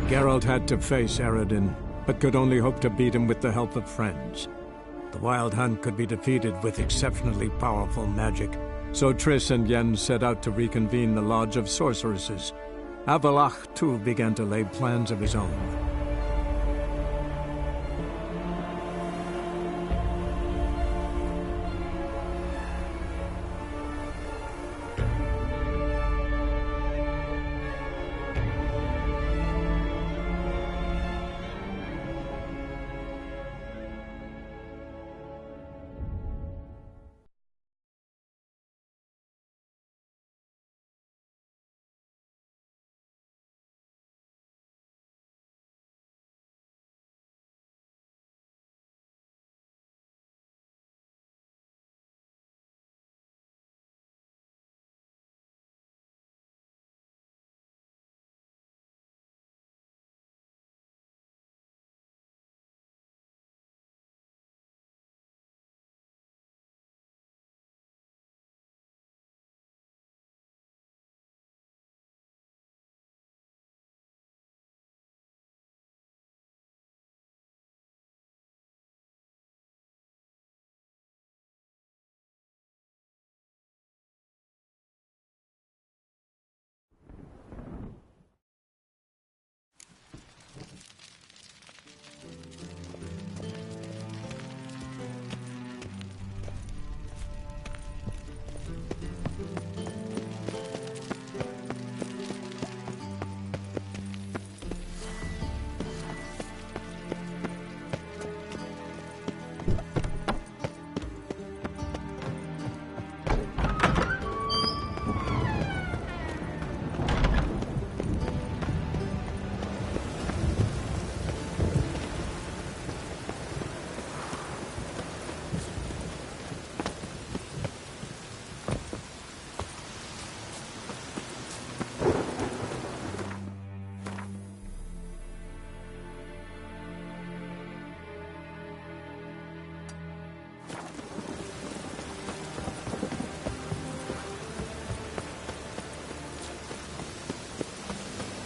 Geralt had to face Eredin, but could only hope to beat him with the help of friends. The Wild Hunt could be defeated with exceptionally powerful magic, so Triss and Yen set out to reconvene the Lodge of Sorceresses. Avallac'h, too, began to lay plans of his own.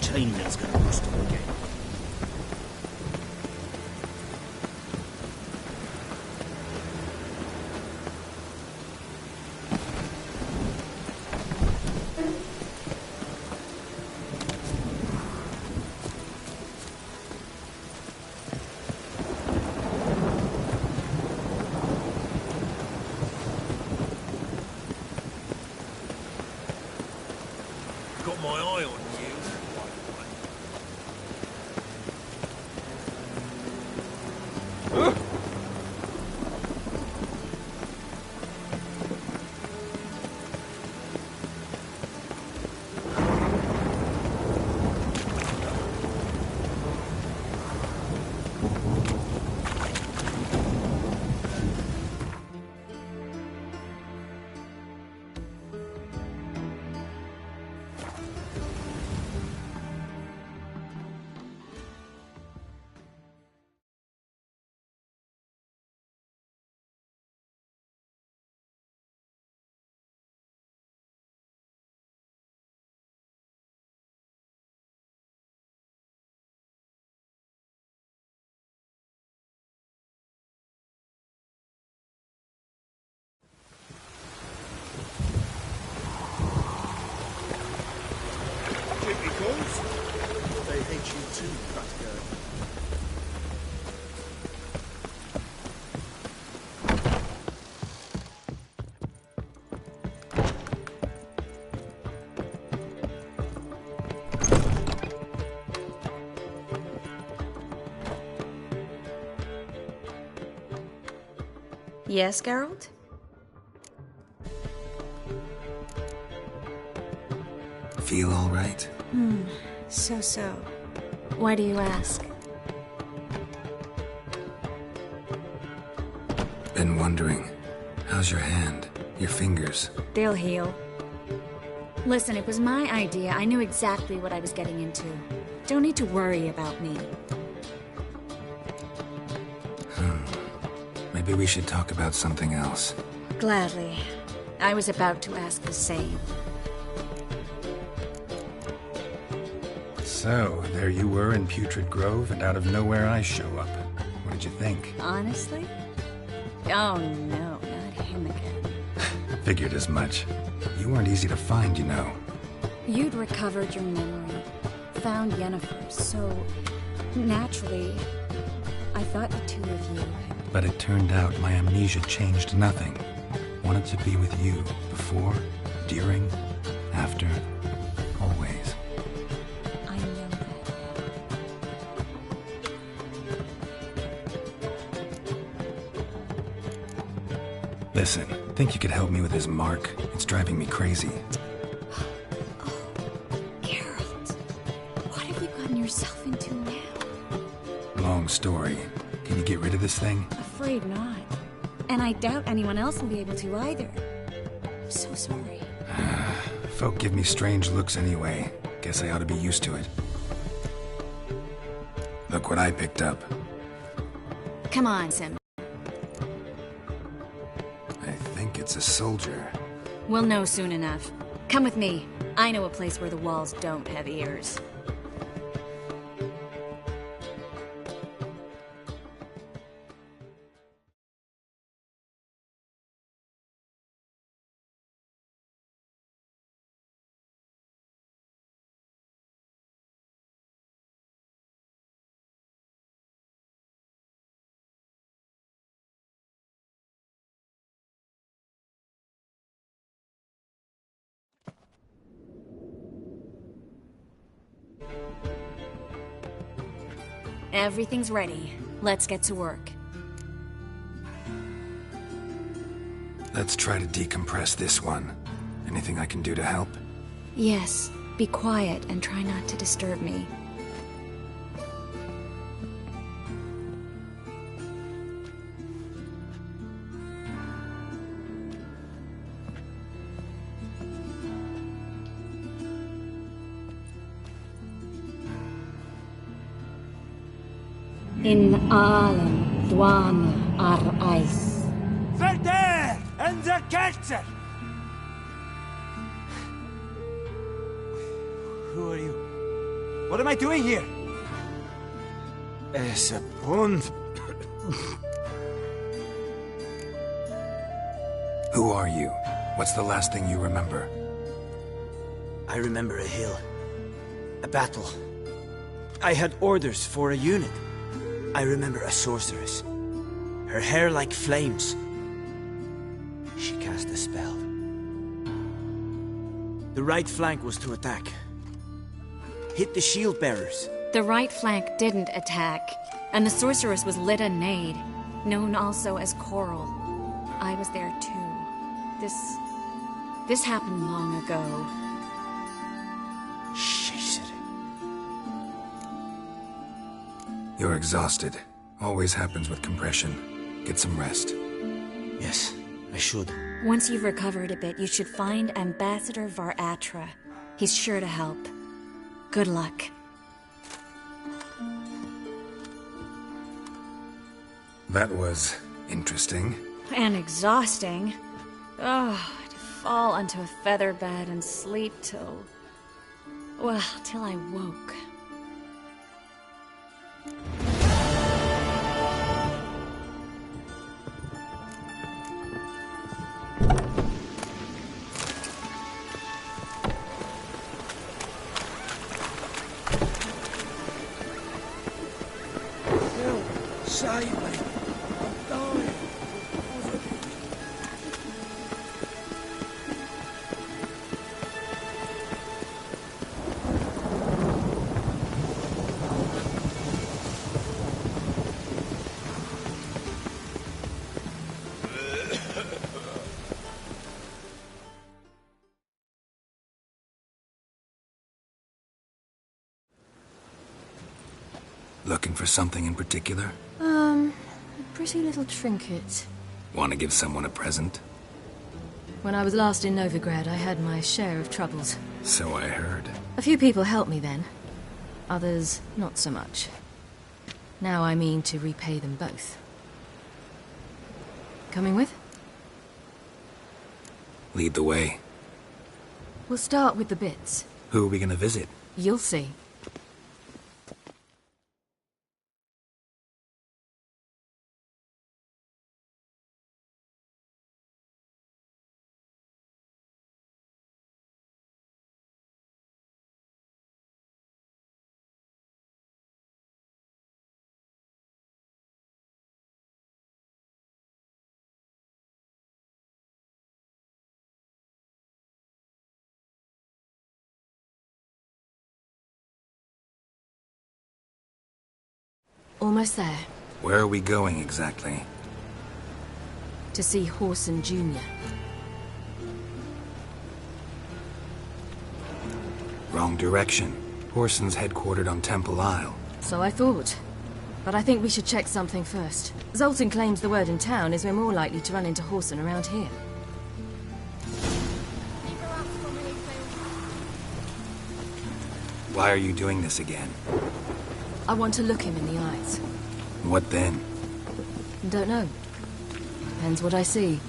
Chainmail's gonna rust him again. Got my eye on you. They hate you too, Kratko. Yes, Geralt? Feel all right? So. Why do you ask? Been wondering. How's your hand? Your fingers? They'll heal. Listen, it was my idea. I knew exactly what I was getting into. Don't need to worry about me. Maybe we should talk about something else. Gladly. I was about to ask the same. So, there you were in Putrid Grove, and out of nowhere I show up. What did you think? Honestly? Oh no, not him again. Figured as much. You weren't easy to find, you know. You'd recovered your memory, found Yennefer, so naturally, I thought the two of you had... But it turned out my amnesia changed nothing. Wanted to be with you, before, during, after, always. I know that. Listen, think you could help me with this mark? It's driving me crazy. Geralt, what have you gotten yourself into now? Long story. Can you get rid of this thing? Afraid not. And I doubt anyone else will be able to either. I'm so sorry. Folk give me strange looks anyway. Guess I ought to be used to it. Look what I picked up. Come on, Sim. I think it's a soldier. We'll know soon enough. Come with me. I know a place where the walls don't have ears. Everything's ready. Let's get to work. Let's try to decompress this one. Anything I can do to help? Yes, be quiet and try not to disturb me. In Alan Dwan ar Eis. Verder and the Kerzer! Who are you? What am I doing here? Es a pond. Who are you? What's the last thing you remember? I remember a hill. A battle. I had orders for a unit. I remember a sorceress. Her hair like flames. She cast a spell. The right flank was to attack. Hit the shield bearers. The right flank didn't attack, and the sorceress was Lyta Nade, known also as Coral. I was there too. This happened long ago. You're exhausted. Always happens with compression. Get some rest. Yes, I should. Once you've recovered a bit, you should find Ambassador Var-Atra. He's sure to help. Good luck. That was interesting. And exhausting. Oh, to fall onto a feather bed and sleep till... well, till I woke. Looking for something in particular? A pretty little trinket. Want to give someone a present? When I was last in Novigrad, I had my share of troubles. So I heard. A few people helped me then. Others, not so much. Now I mean to repay them both. Coming with? Lead the way. We'll start with the bits. Who are we gonna visit? You'll see. Almost there. Where are we going exactly? To see Whoreson Jr. Wrong direction. Whoreson's headquartered on Temple Isle. So I thought. But I think we should check something first. Zoltan claims the word in town is we're more likely to run into Whoreson around here. Why are you doing this again? I want to look him in the eyes. What then? Don't know. Depends what I see.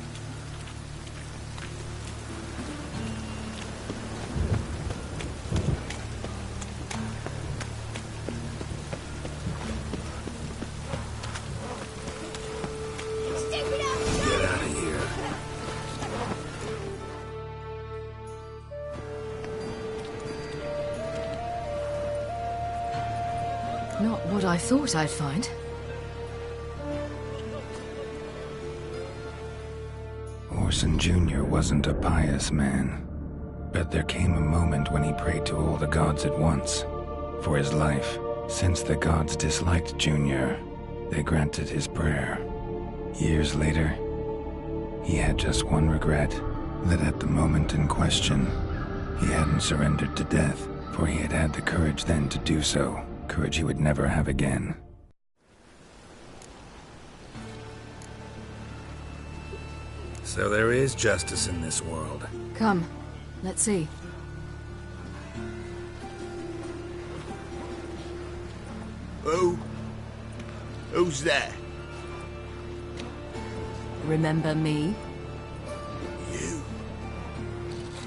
Get out of here. Not what I thought I'd find. Whoreson Jr. wasn't a pious man, but there came a moment when he prayed to all the gods at once for his life. Since the gods disliked Jr., they granted his prayer. Years later, he had just one regret, that at the moment in question, he hadn't surrendered to death, for he had had the courage then to do so, courage he would never have again. So there is justice in this world. Come, let's see. Who's there? Remember me?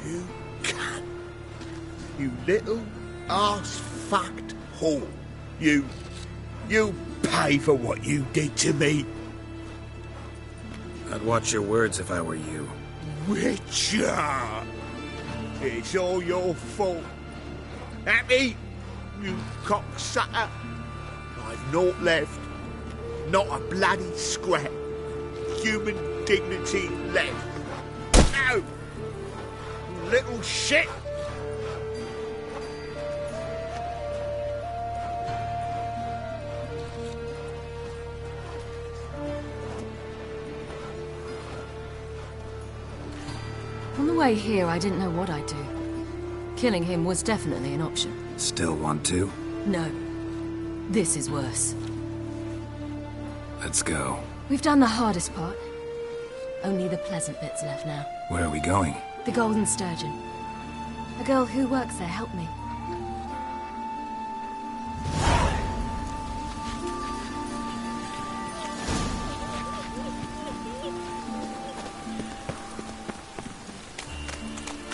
You can. You little ass-fucked whore. You pay for what you did to me. I'd watch your words if I were you. Witcher! It's all your fault. Happy, you cocksucker. I've naught left. Not a bloody scrap. Human dignity left. No! Little shit! On the way here, I didn't know what I'd do. Killing him was definitely an option. Still want to? No. This is worse. Let's go. We've done the hardest part. Only the pleasant bits left now. Where are we going? The Golden Sturgeon. A girl who works there helped me.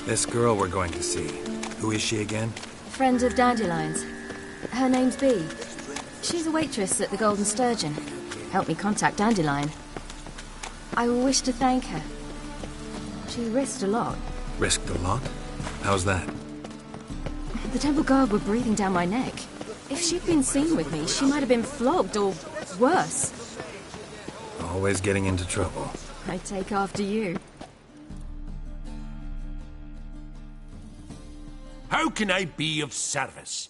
This girl we're going to see. Who is she again? Friend of Dandelion's. Her name's Bee. She's a waitress at the Golden Sturgeon. Helped me contact Dandelion. I wish to thank her. She risked a lot. Risked a lot? How's that? The Temple Guard were breathing down my neck. If she'd been seen with me, she might have been flogged or worse. Always getting into trouble. I take after you. How can I be of service?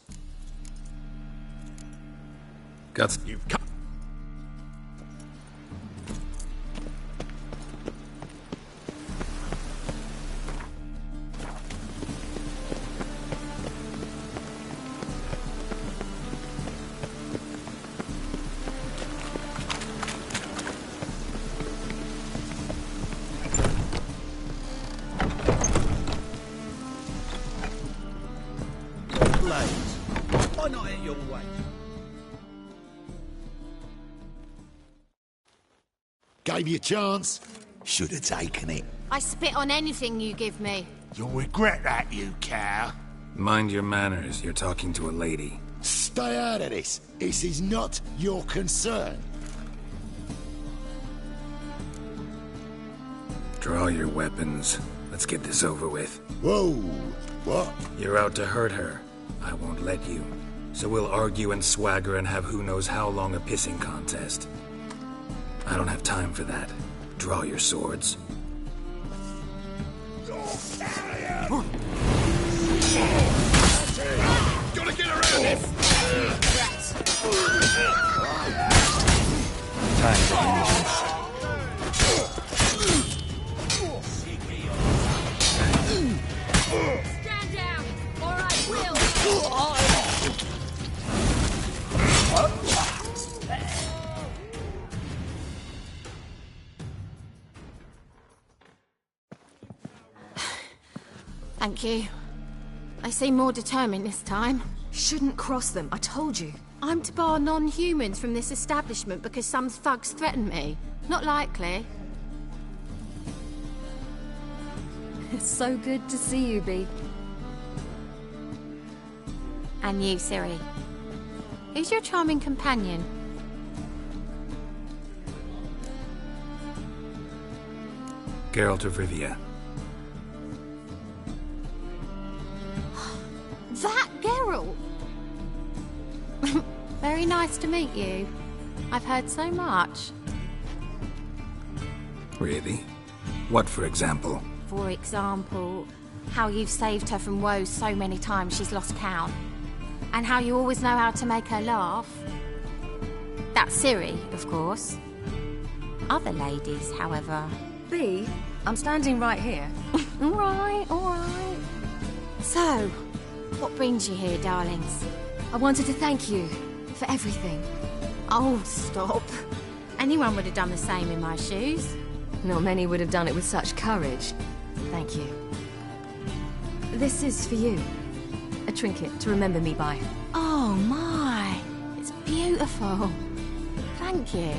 Got You've come. Why not at your way? Gave you a chance. Should have taken it. I spit on anything you give me. You'll regret that, you cow. Mind your manners. You're talking to a lady. Stay out of this. This is not your concern. Draw your weapons. Let's get this over with. Whoa. What? You're out to hurt her. I won't let you. So we'll argue and swagger and have who knows how long a pissing contest. I don't have time for that. Draw your swords. Gotta get around him! time to end this. Stand down, or I will! Thank you. They seem more determined this time. Shouldn't cross them, I told you. I'm to bar non-humans from this establishment because some thugs threaten me. Not likely. It's so good to see you, Bee. And you, Ciri. Who's your charming companion? Geralt of Rivia. That Geralt! Very nice to meet you. I've heard so much. Really? What, for example? For example, how you've saved her from woes so many times she's lost count. And how you always know how to make her laugh. That's Ciri, of course. Other ladies, however... Bee, I'm standing right here. All right. So, what brings you here, darlings? I wanted to thank you for everything. Oh, stop. Anyone would have done the same in my shoes. Not many would have done it with such courage. Thank you. This is for you. A trinket to remember me by. Oh, my. It's beautiful. Thank you.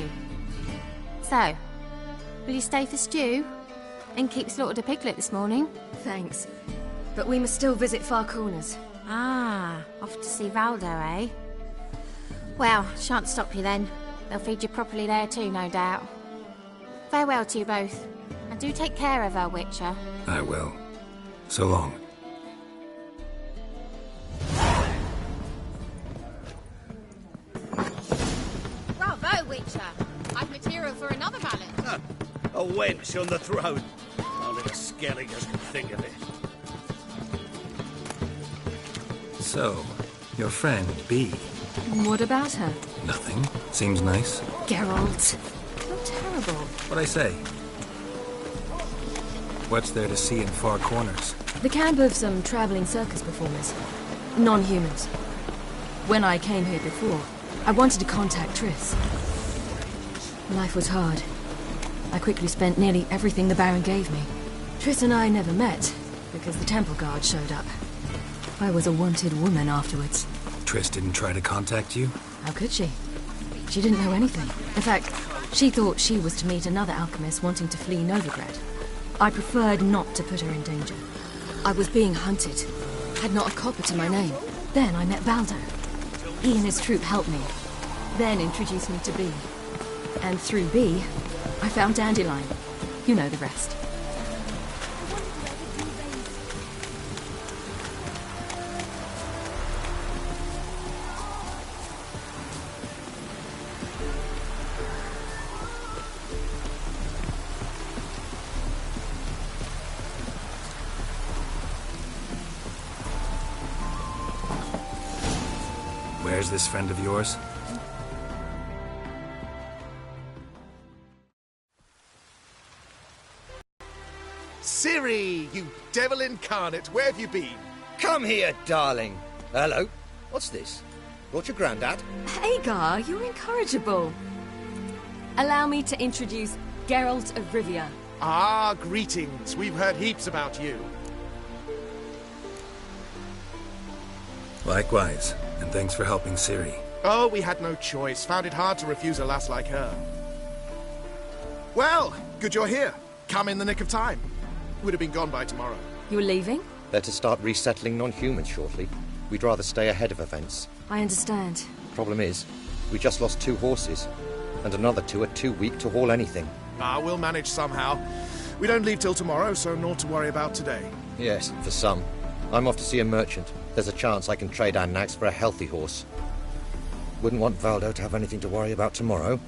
So, will you stay for stew? And keep slaughtered a piglet this morning? Thanks. But we must still visit Far Corners. Ah, off to see Valdo, eh? Well, shan't stop you then. They'll feed you properly there too, no doubt. Farewell to you both. And do take care of her, Witcher. I will. So long. Bravo, Witcher! I've material for another ballad. A wench on the throne. Only the Skelligers can think of it. So, your friend, Bee. What about her? Nothing. Seems nice. Geralt. You're terrible. What'd I say? What's there to see in Far Corners? The camp of some traveling circus performers. Non-humans. When I came here before, I wanted to contact Triss. Life was hard. I quickly spent nearly everything the Baron gave me. Triss and I never met, because the Temple Guard showed up. I was a wanted woman afterwards. Triss didn't try to contact you? How could she? She didn't know anything. In fact, she thought she was to meet another alchemist wanting to flee Novigrad. I preferred not to put her in danger. I was being hunted. Had not a copper to my name. Then I met Valdo. He and his troop helped me. Then introduced me to Bee. And through Bee, I found Dandelion. You know the rest. Where's this friend of yours? Ciri, you devil incarnate, where have you been? Come here, darling. Hello. What's this? Brought your granddad? Hagar, you're incorrigible. Allow me to introduce Geralt of Rivia. Ah, greetings. We've heard heaps about you. Likewise, and thanks for helping Ciri. Oh, we had no choice. Found it hard to refuse a lass like her. Well, good you're here. Come in the nick of time. Would have been gone by tomorrow. You're leaving? They're to start resettling non-humans shortly. We'd rather stay ahead of events. I understand. Problem is, we just lost 2 horses, and another 2 are too weak to haul anything. Ah, we'll manage somehow. We don't leave till tomorrow, so naught to worry about today. Yes, for some. I'm off to see a merchant. There's a chance I can trade our nags for a healthy horse. Wouldn't want Valdo to have anything to worry about tomorrow.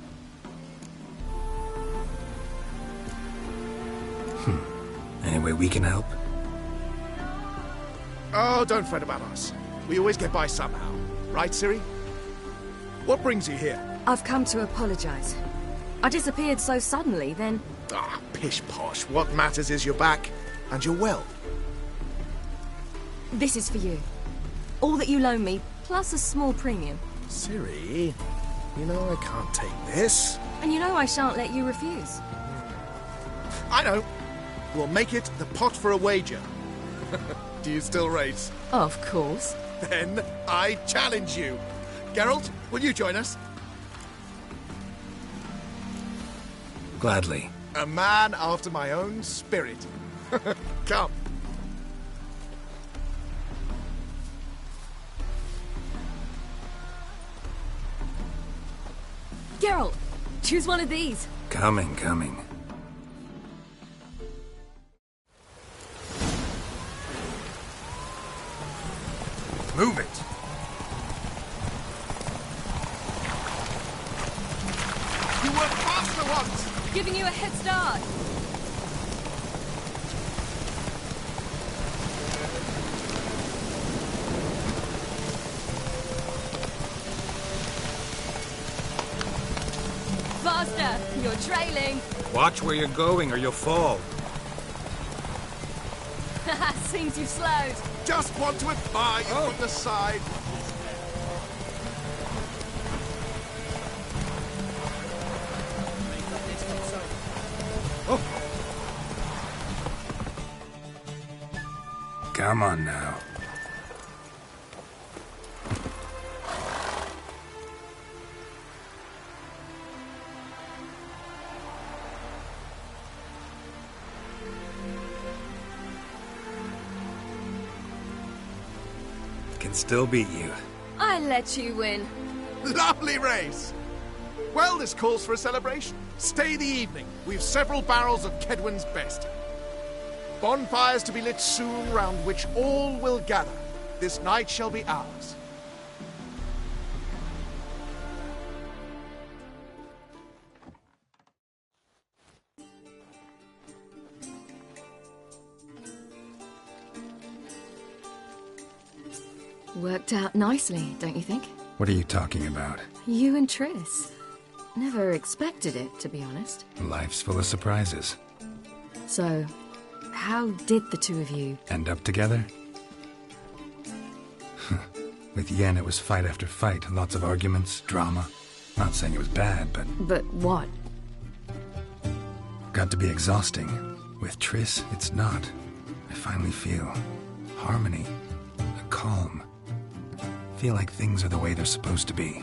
Any way we can help? Oh, don't fret about us. We always get by somehow. Right, Ciri? What brings you here? I've come to apologize. I disappeared so suddenly, then... Ah, pish-posh. What matters is you're back, and you're well. This is for you. All that you loan me, plus a small premium. Ciri, you know I can't take this. And you know I shan't let you refuse. I know. We'll make it the pot for a wager. Do you still race? Of course. Then I challenge you. Geralt, will you join us? Gladly. A man after my own spirit. Come. Geralt, choose one of these. Coming. Move it. You were faster once! Giving you a head start. Faster! You're trailing. Watch where you're going or you'll fall. Seems you've slowed. Just want to admire you from the side. Come on now. Can still beat you. I let you win. Lovely race! Well, this calls for a celebration. Stay the evening. We've several barrels of Kedwen's best. Bonfires to be lit soon, round which all will gather. This night shall be ours. Worked out nicely, don't you think? What are you talking about? You and Triss. Never expected it, to be honest. Life's full of surprises. So, how did the two of you... End up together? With Yen, it was fight after fight. Lots of arguments, drama. Not saying it was bad, but... But what? Got to be exhausting. With Triss, it's not. I finally feel harmony, a calm. Feel like things are the way they're supposed to be.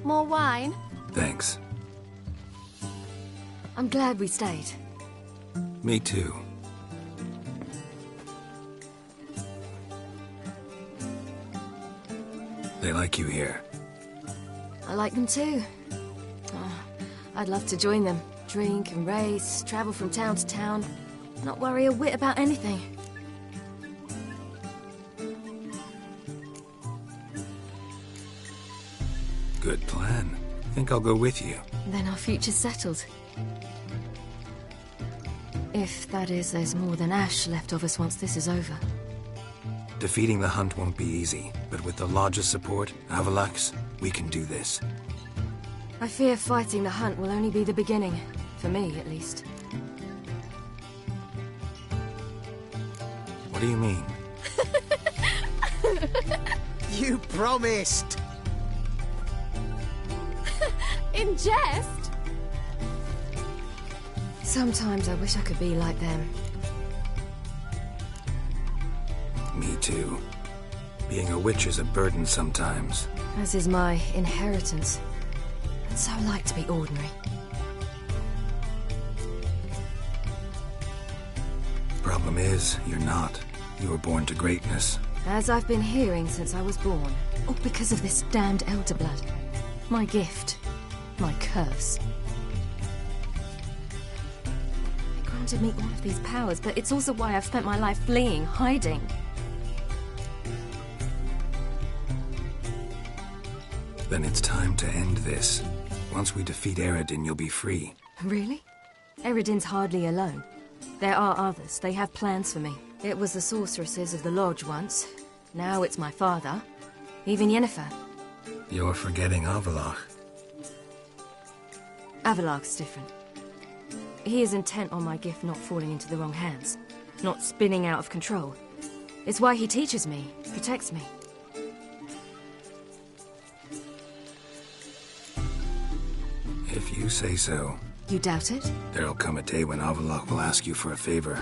More wine? Thanks. I'm glad we stayed. Me too. They like you here. I like them too. Oh, I'd love to join them. Drink and race, travel from town to town. Not worry a whit about anything. Good plan. Think I'll go with you. Then our future's settled. If, that is, there's more than ash left of us once this is over. Defeating the Hunt won't be easy, but with the Lodge's support, Avalax, we can do this. I fear fighting the Hunt will only be the beginning. For me, at least. What do you mean? You promised! In jest? Sometimes I wish I could be like them. Me too. Being a witch is a burden sometimes. As is my inheritance. I'd so like to be ordinary. Problem is, you're not. You were born to greatness. As I've been hearing since I was born. All because of this damned elder blood. My gift. My curse. It granted me all of these powers, but it's also why I've spent my life fleeing, hiding. Then it's time to end this. Once we defeat Eredin, you'll be free. Really? Eredin's hardly alone. There are others. They have plans for me. It was the sorceresses of the Lodge once. Now it's my father. Even Yennefer. You're forgetting Avallac'h. Avallac'h's different. He is intent on my gift not falling into the wrong hands. Not spinning out of control. It's why he teaches me, protects me. If you say so. You doubt it? There'll come a day when Avallac'h will ask you for a favor.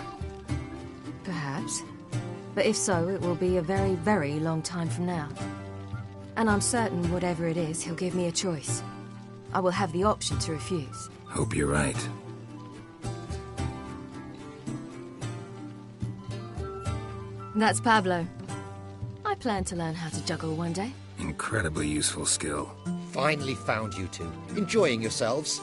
Perhaps. But if so, it will be a very, very long time from now. And I'm certain whatever it is, he'll give me a choice. I will have the option to refuse. Hope you're right. That's Pablo. I plan to learn how to juggle one day. Incredibly useful skill. Finally found you two. Enjoying yourselves?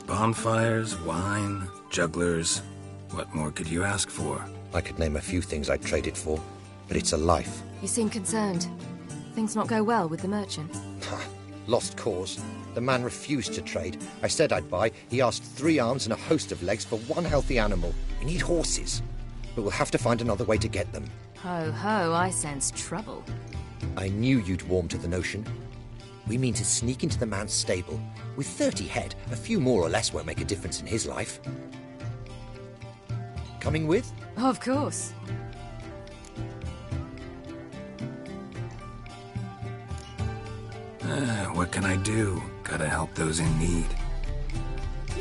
Bonfires, wine, jugglers. What more could you ask for? I could name a few things I'd trade it for, but it's a life. You seem concerned. Things not go well with the merchant. Lost cause. The man refused to trade. I said I'd buy. He asked 3 arms and a host of legs for 1 healthy animal. We need horses, but we'll have to find another way to get them. Ho ho, I sense trouble. I knew you'd warm to the notion. We mean to sneak into the man's stable. With 30 head, a few more or less won't make a difference in his life. Coming with? Of course. What can I do? Gotta help those in need.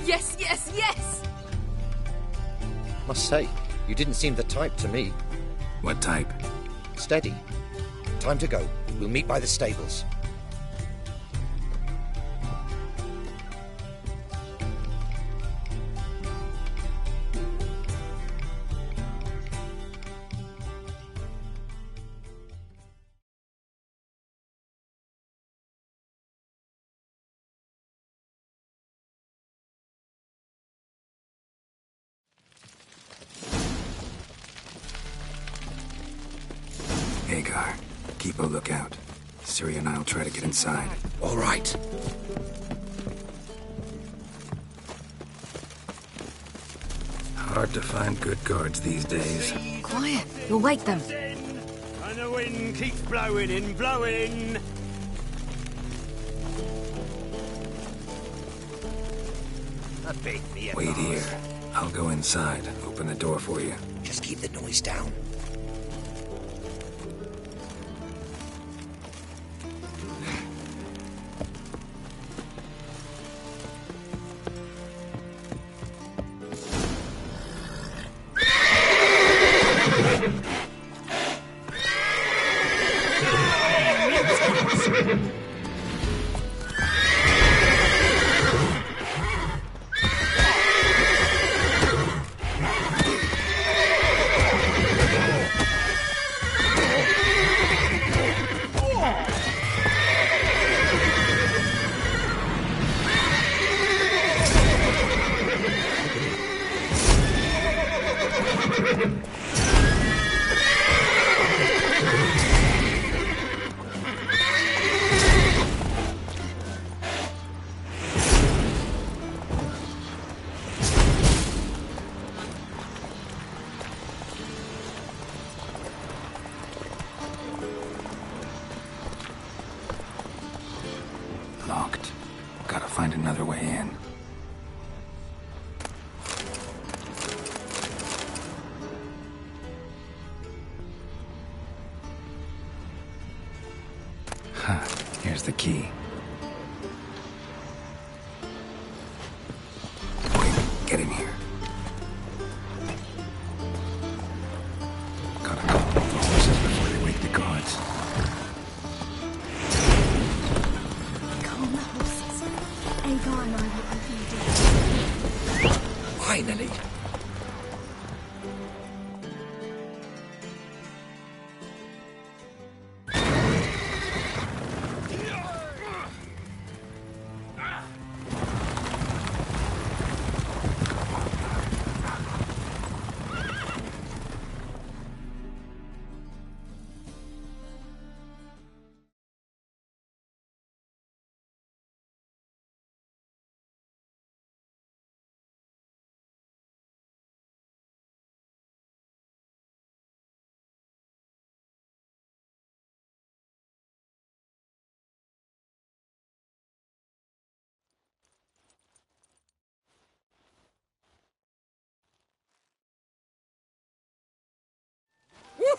Yes, yes, yes! Must say, you didn't seem the type to me. What type? Steady. Time to go. We'll meet by the stables. Hagar, keep a lookout. Ciri and I'll try to get inside. All right. Hard to find good guards these days. Quiet, you'll wake them. And the wind keeps blowing and blowing. Wait here. I'll go inside. Open the door for you. Just keep the noise down. Locked. Gotta find another way in. Here's the key. Wait, get in here. Gotta call off the horses before they wake the guards. Calm the horses. Agar and I will open the door. Finally.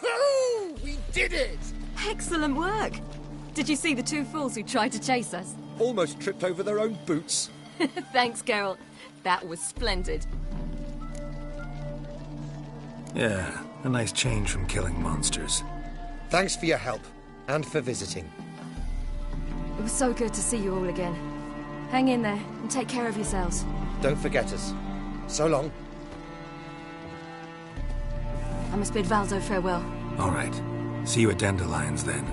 Woohoo! We did it! Excellent work! Did you see the two fools who tried to chase us? Almost tripped over their own boots. Thanks, Geralt. That was splendid. Yeah, a nice change from killing monsters. Thanks for your help, and for visiting. It was so good to see you all again. Hang in there, and take care of yourselves. Don't forget us. So long. I must bid Valdo farewell. All right. See you at Dandelions, then.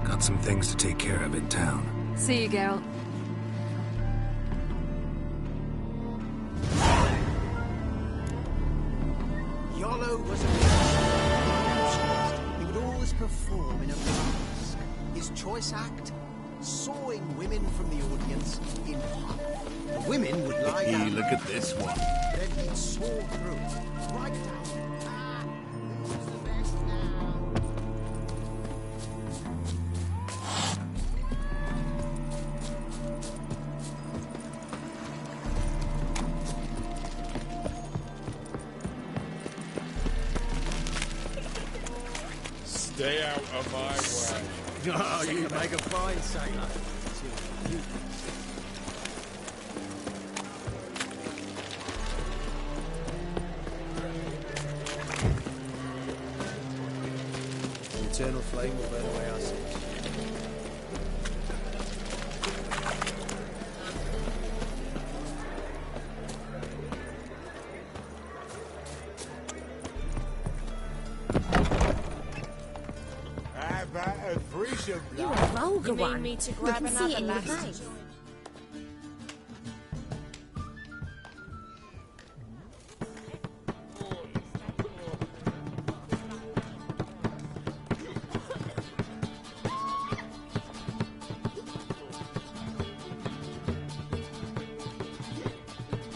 Got some things to take care of in town. See you, Geralt. Iolo was a musician. He would always perform in a mask. His choice act? Sawing women from the audience in half. The women would lie down. Look at this one. Then he'd saw through it, right down. Who's the best now? Stay out of my way. Oh, you make a fine sailor. The eternal flame will burn away our sins. How about a threesome? You're a vulgar You one. mean me to We grab can see another it in your lass? face.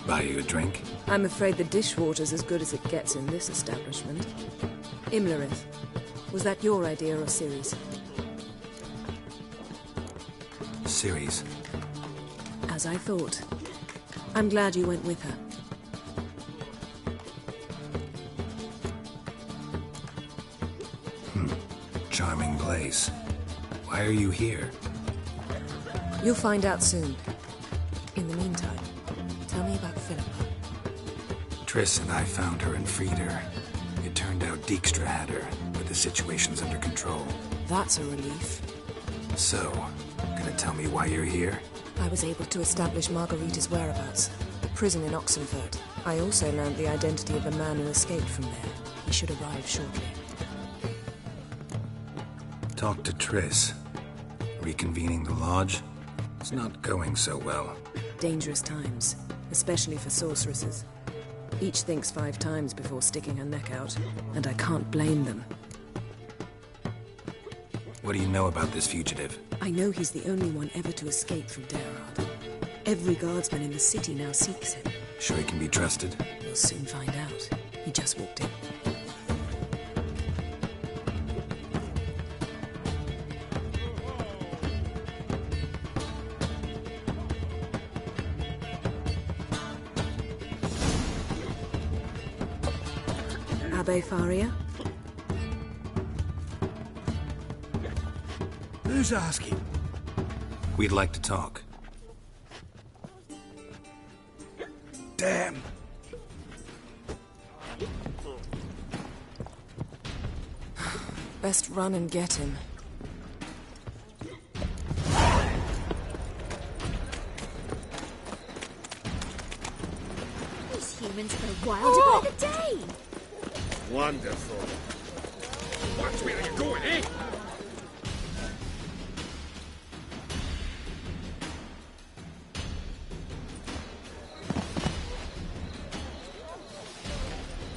Buy you a drink? I'm afraid the dishwater's as good as it gets in this establishment. Imlerith, was that your idea or Ciri's? Ciri's. As I thought. I'm glad you went with her. Charming place. Why are you here? You'll find out soon. In the meantime, tell me about Philippa. Triss and I found her and freed her. It turned out Dijkstra had her, but the situation's under control. That's a relief. So, gonna tell me why you're here? I was able to establish Margarita's whereabouts. The prison in Oxenfurt. I also learned the identity of the man who escaped from there. He should arrive shortly. Talk to Triss. Reconvening the lodge? It's not going so well. Dangerous times, especially for sorceresses. Each thinks 5 times before sticking her neck out, and I can't blame them. What do you know about this fugitive? I know he's the only one ever to escape from Daerard. Every guardsman in the city now seeks him. Sure he can be trusted? We'll soon find out. He just walked in. Abbe Faria? Who's asking? We'd like to talk. Damn. Best run and get him. These humans go wild by the day. Wonderful. Watch where you're going, eh?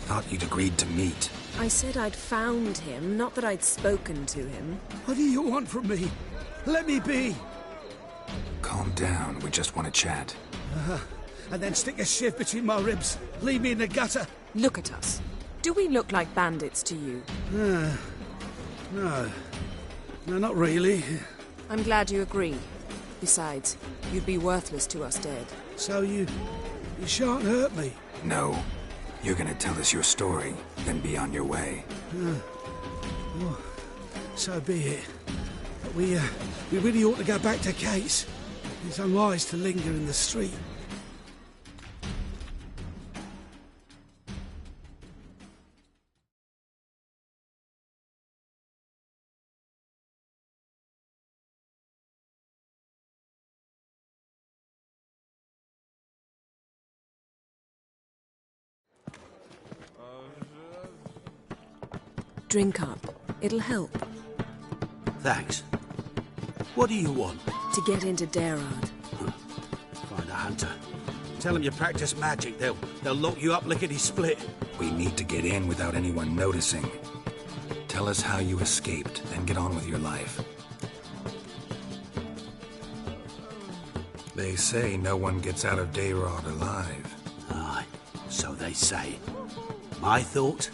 Thought you'd agreed to meet. I said I'd found him, not that I'd spoken to him. What do you want from me? Let me be. Calm down, we just want to chat. And then stick a shiv between my ribs. Leave me in the gutter. Look at us. Do we look like bandits to you? No. No, not really. I'm glad you agree. Besides, you'd be worthless to us dead. So you shan't hurt me. No. You're gonna tell us your story, then be on your way. Oh, so be it. But we really ought to go back to Kate's. It's unwise to linger in the street. Drink up. It'll help. Thanks. What do you want? To get into Daerad. Find a hunter. Tell them you practice magic. They'll lock you up lickety-split. We need to get in without anyone noticing. Tell us how you escaped, then get on with your life. They say no one gets out of Daerad alive. Aye, so they say. My thought?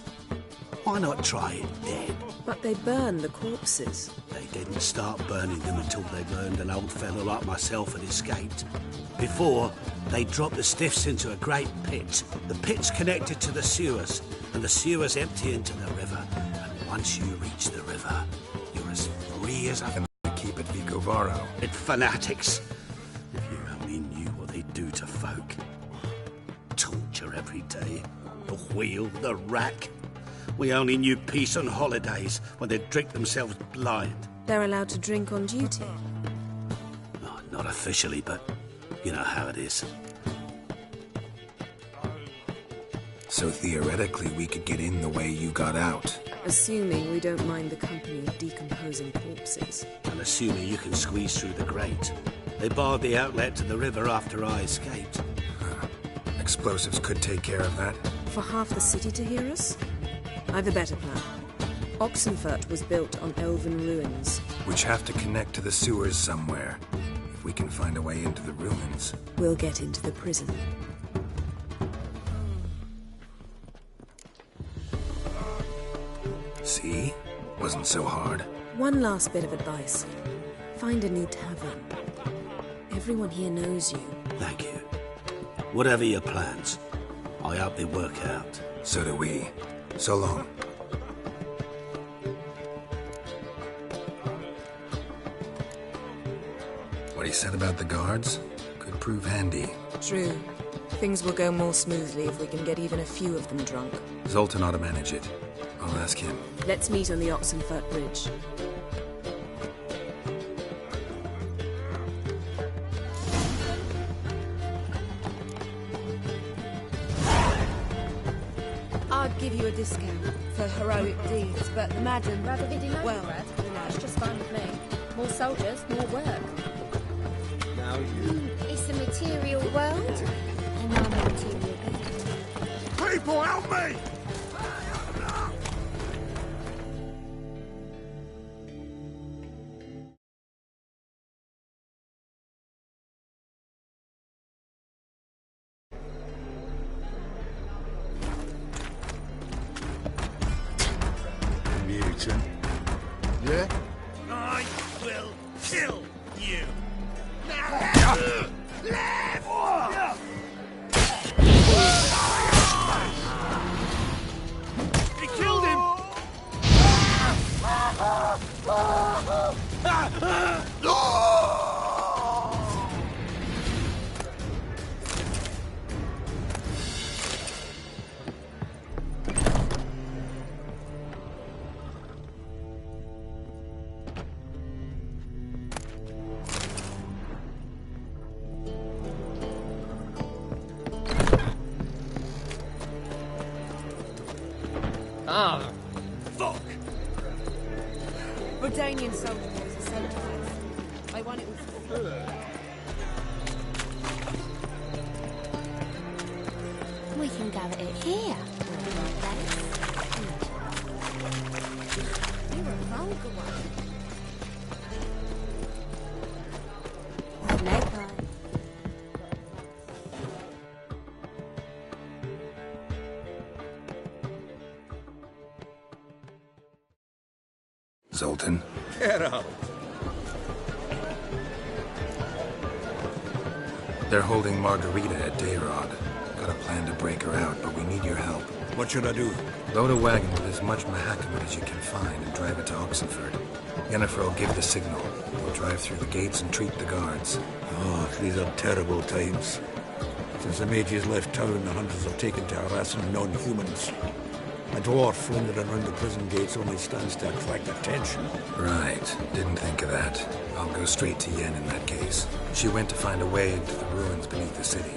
Why not try it dead? But they burn the corpses. They didn't start burning them until they learned an old fellow like myself had escaped. Before, they dropped the stiffs into a great pit. The pit's connected to the sewers, and the sewers empty into the river. And once you reach the river, you're as free as I can keep it Vicovaro. It fanatics. If you only knew what they do to folk. Torture every day. The wheel, the rack. We only knew peace on holidays when they'd drink themselves blind. They're allowed to drink on duty? Oh, not officially, but you know how it is. So theoretically, we could get in the way you got out. Assuming we don't mind the company of decomposing corpses. And assuming you can squeeze through the grate. They barred the outlet to the river after I escaped. Explosives could take care of that. For half the city to hear us? I've a better plan. Oxenfurt was built on elven ruins. Which have to connect to the sewers somewhere. If we can find a way into the ruins. We'll get into the prison. See? Wasn't so hard. One last bit of advice. Find a new tavern. Everyone here knows you. Thank you. Whatever your plans, I hope they work out. So do we. So long. What he said about the guards could prove handy. True. Things will go more smoothly if we can get even a few of them drunk. Zoltan ought to manage it. I'll ask him. Let's meet on the Oxenfurt Bridge. I'd give you a discount for heroic deeds, but the madam... Rather be denied, well, Brad. That's just fine with me. More soldiers, more work. Now you... It's a material world, and I'm a material being. People, help me! Mutant. Yeah? I will kill you. He killed him! Ah, fuck. Redanian soldier was a centerpiece. I won it with... We can go at it here. You're a vulgar one. Magpie. Zoltan. Get out. They're holding Margarita at Daerad. Got a plan to break her out, but we need your help. What should I do? Load a wagon with as much Mahakam as you can find and drive it to Oxenford. Yennefer will give the signal. We'll drive through the gates and treat the guards. Oh, these are terrible times. Since the mages left town, the hunters have taken to harassing non-humans. A dwarf lingering around the prison gates only stands to attract attention. Right. Didn't think of that. I'll go straight to Yen in that case. She went to find a way into the ruins beneath the city.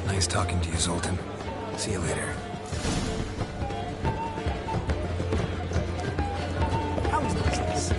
Nice talking to you, Zoltan. See you later. How is the business?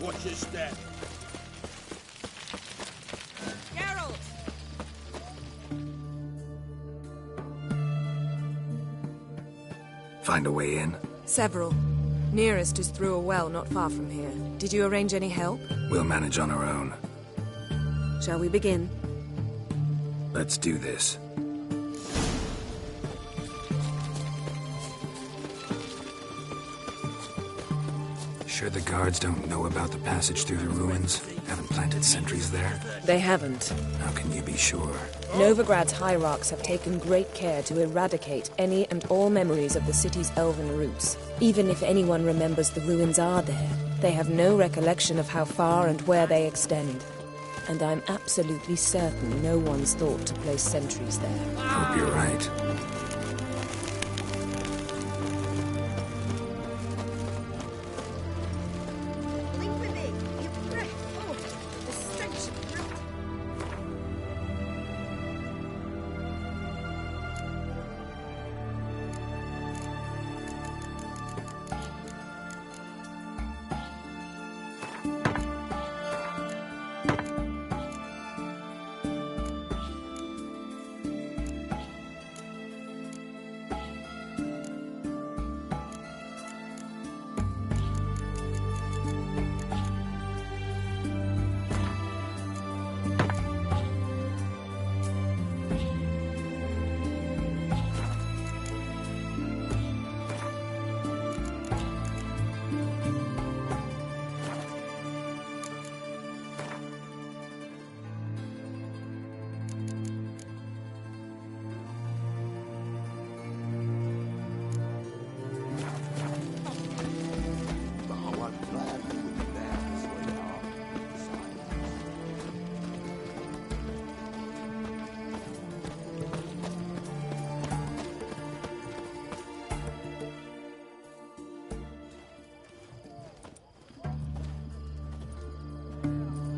Watch your step. Geralt! Find a way in? Several. Nearest is through a well not far from here. Did you arrange any help? We'll manage on our own. Shall we begin? Let's do this. Sure the guards don't know about the passage through the ruins? Haven't planted sentries there? They haven't. How can you be sure? Novigrad's hierarchs have taken great care to eradicate any and all memories of the city's elven roots. Even if anyone remembers the ruins are there, they have no recollection of how far and where they extend. And I'm absolutely certain no one's thought to place sentries there. Hope you're right.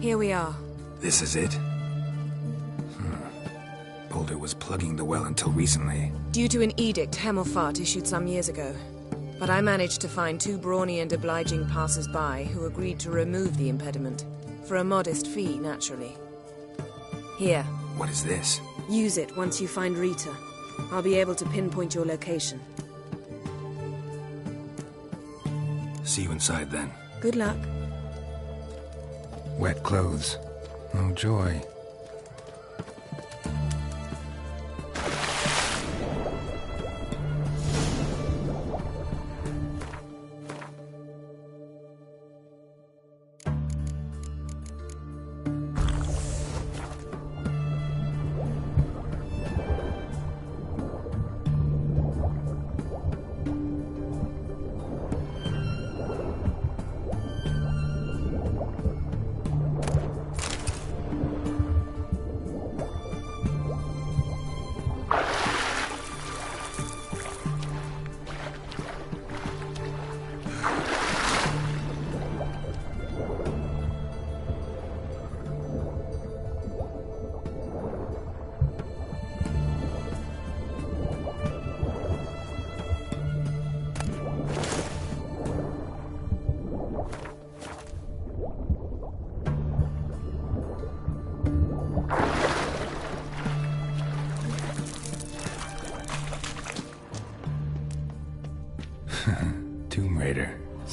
Here we are. This is it? Boulder was plugging the well until recently. Due to an edict Hemelfart issued some years ago. But I managed to find two brawny and obliging passers-by who agreed to remove the impediment. For a modest fee, naturally. Here. What is this? Use it once you find Rita. I'll be able to pinpoint your location. See you inside then. Good luck. Wet clothes. Oh, joy.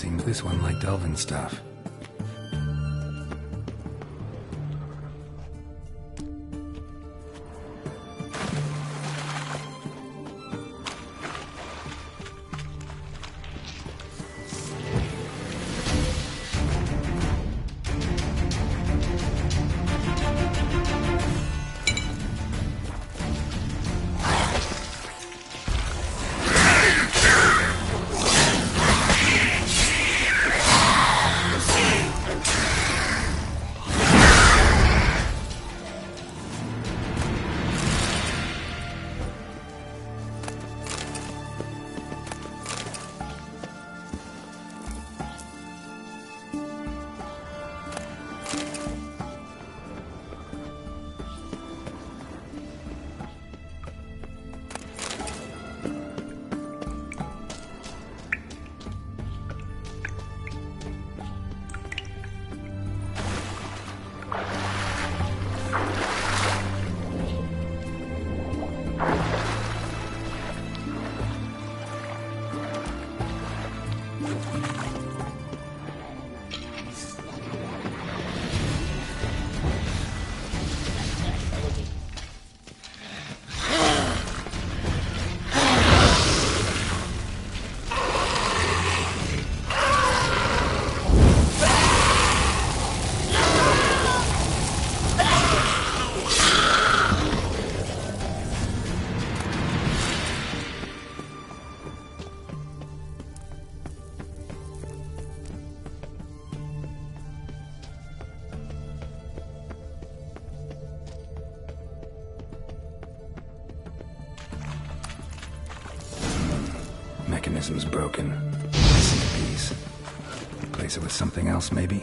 Seems this one liked elven stuff. Mechanism's broken. Missing a piece. Replace it with something else, maybe?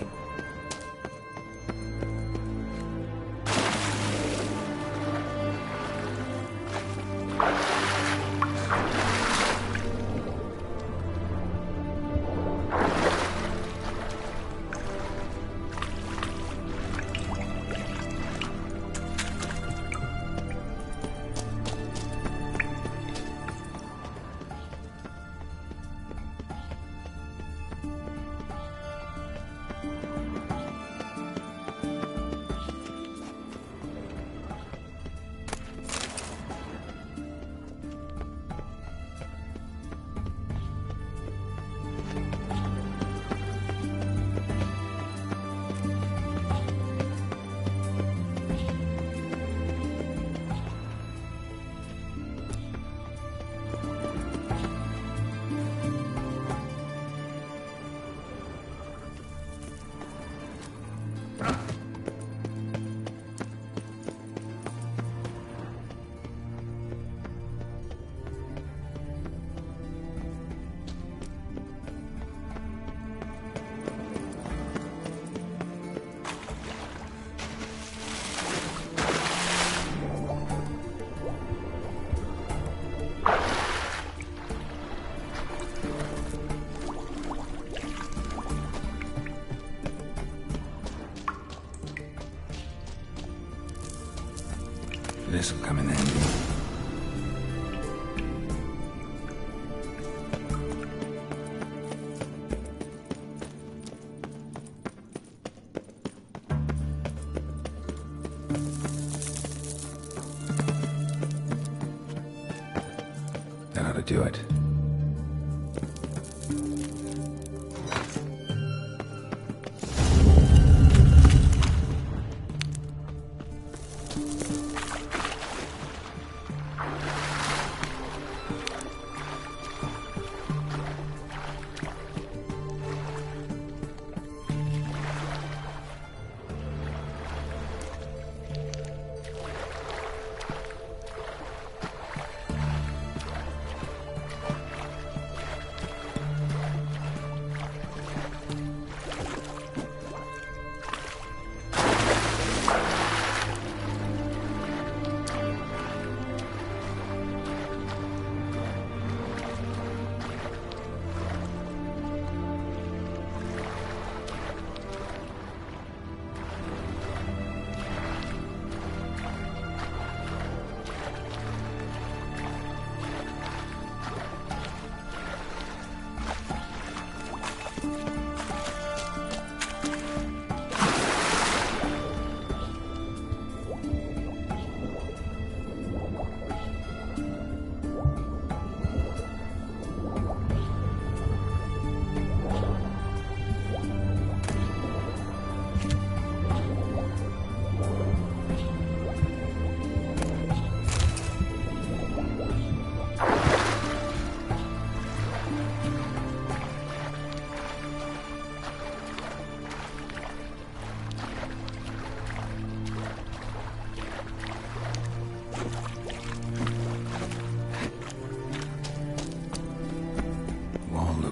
This'll come in handy. That ought to do it.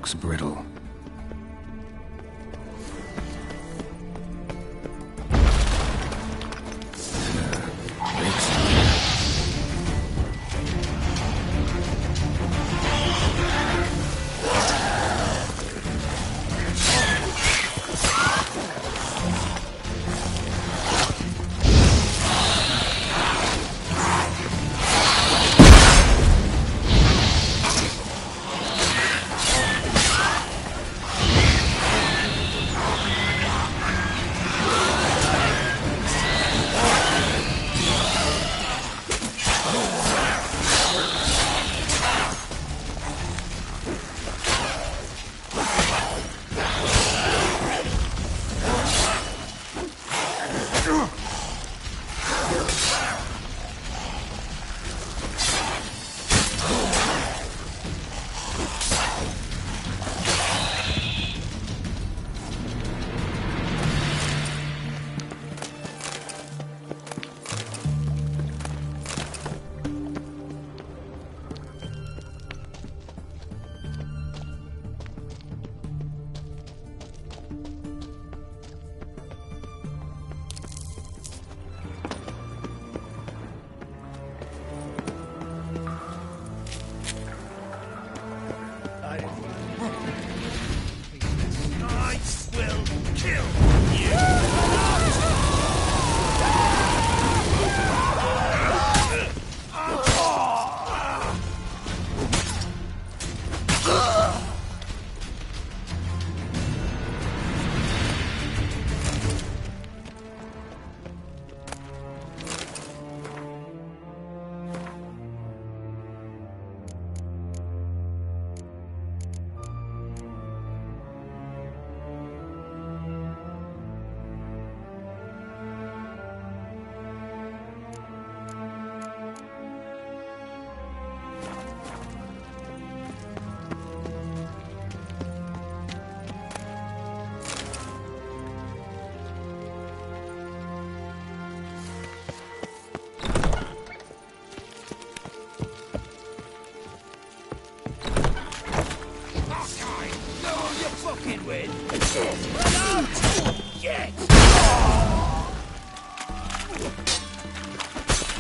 looks brittle.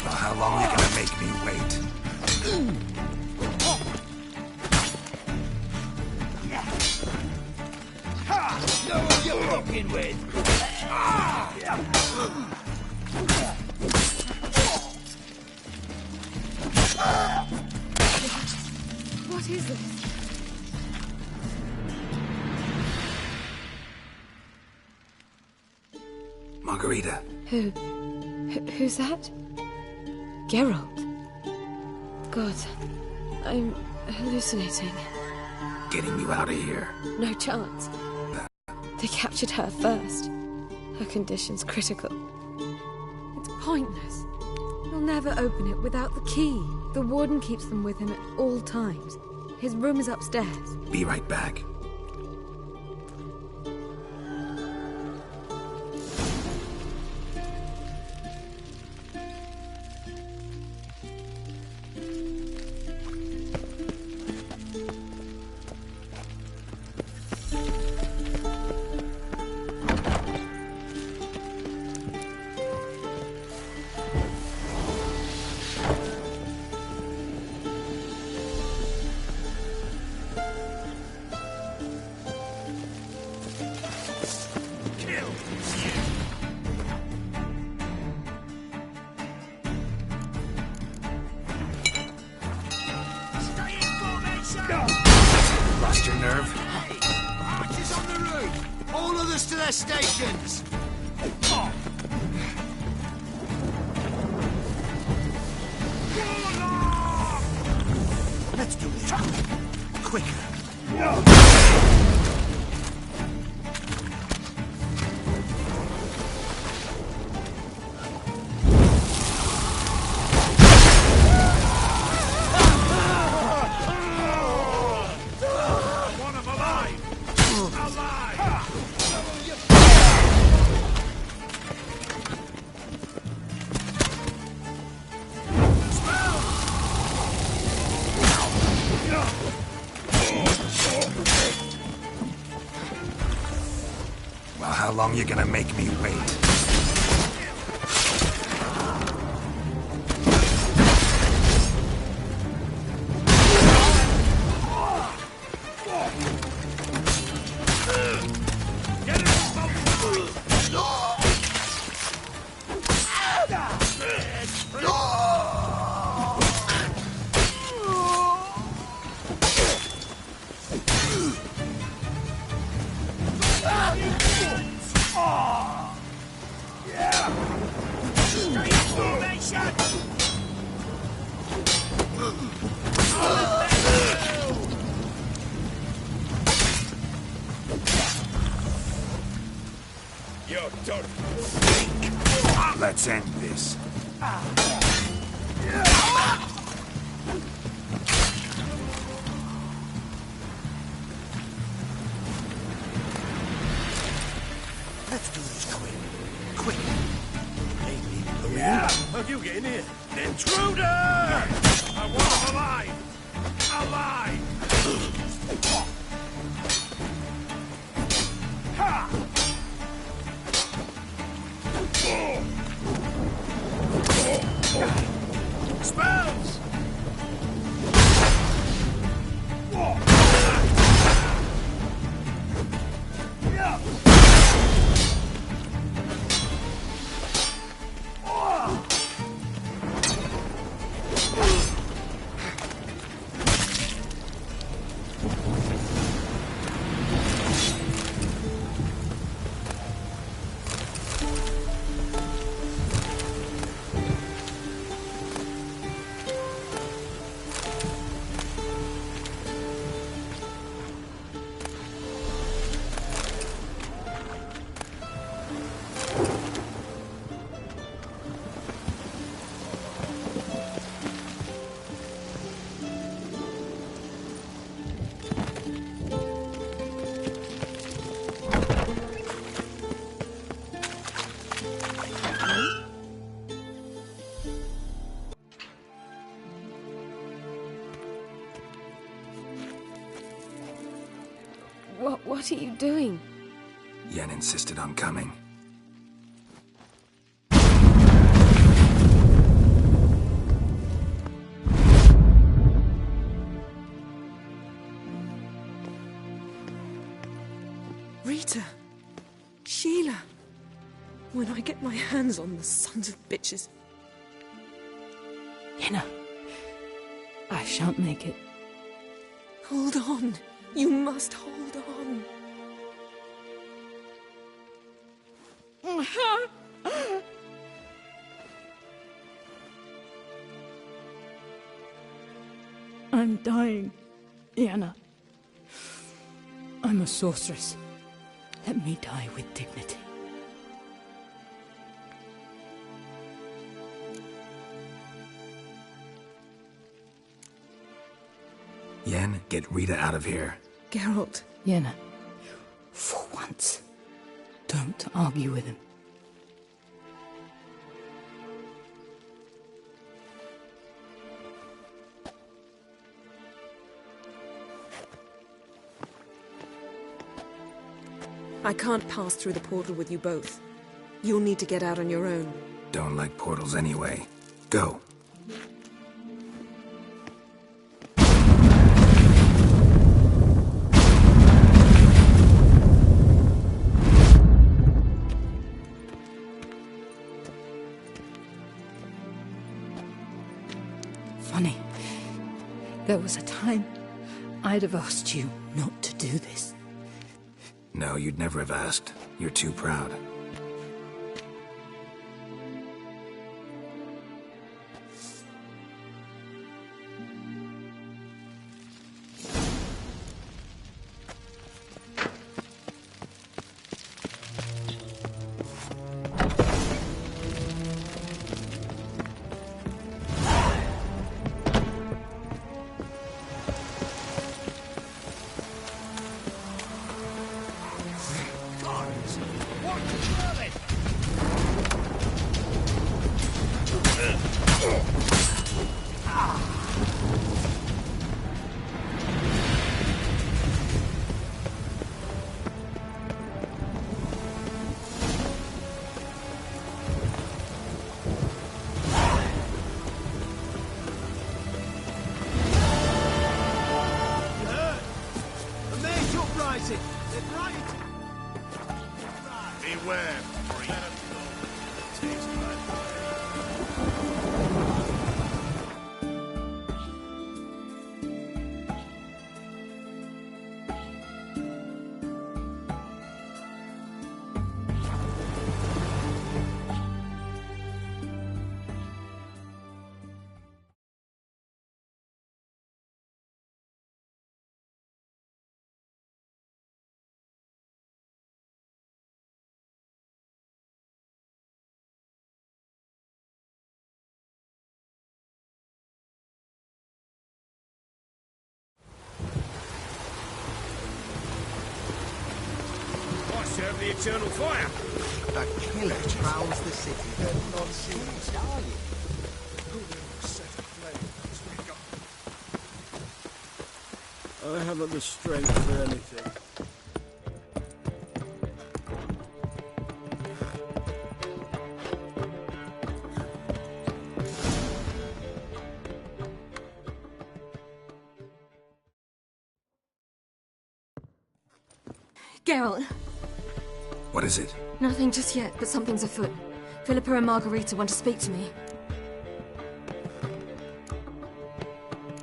How long are you gonna make me wait? Know who you're fucking with! What is this? Margarita. Who's that? Geralt. God, I'm hallucinating. Getting you out of here. No chance. They captured her first. Her condition's critical. It's pointless. You'll never open it without the key. The warden keeps them with him at all times. His room is upstairs. Be right back. Lost your nerve? Archers on the roof! All others to their stations! Let's do this. Quicker. long you gonna make me wait? You're done. Let's end this. Let's do this quick. Quick. Yeah! How'd you get in here? Intruder! I want him alive! Alive! Ha! Spells! What are you doing? Yen insisted on coming. Rita! Sheila! When I get my hands on the sons of bitches... Yenna, I shan't make it. Hold on. You must hold on. I'm dying, Yenna. I'm a sorceress. Let me die with dignity. Yen, get Rita out of here. Geralt. Yenna, for once, don't argue with him. I can't pass through the portal with you both. You'll need to get out on your own. Don't like portals anyway. Go. Funny. There was a time I'd have asked you not to do this. No, you'd never have asked. You're too proud. swear, free. Taste my serve the eternal fire. That killer prowls the city. They're non-serious, are you? I haven't the strength for anything. Geralt! What is it? Nothing just yet, but something's afoot. Philippa and Margarita want to speak to me.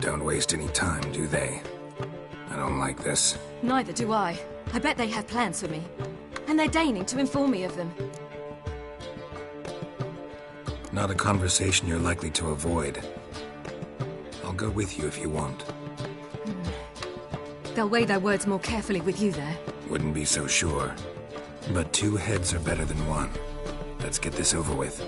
Don't waste any time, do they? I don't like this. Neither do I. I bet they have plans for me. And they're deigning to inform me of them. Not a conversation you're likely to avoid. I'll go with you if you want. They'll weigh their words more carefully with you there. Wouldn't be so sure. But two heads are better than one. Let's get this over with.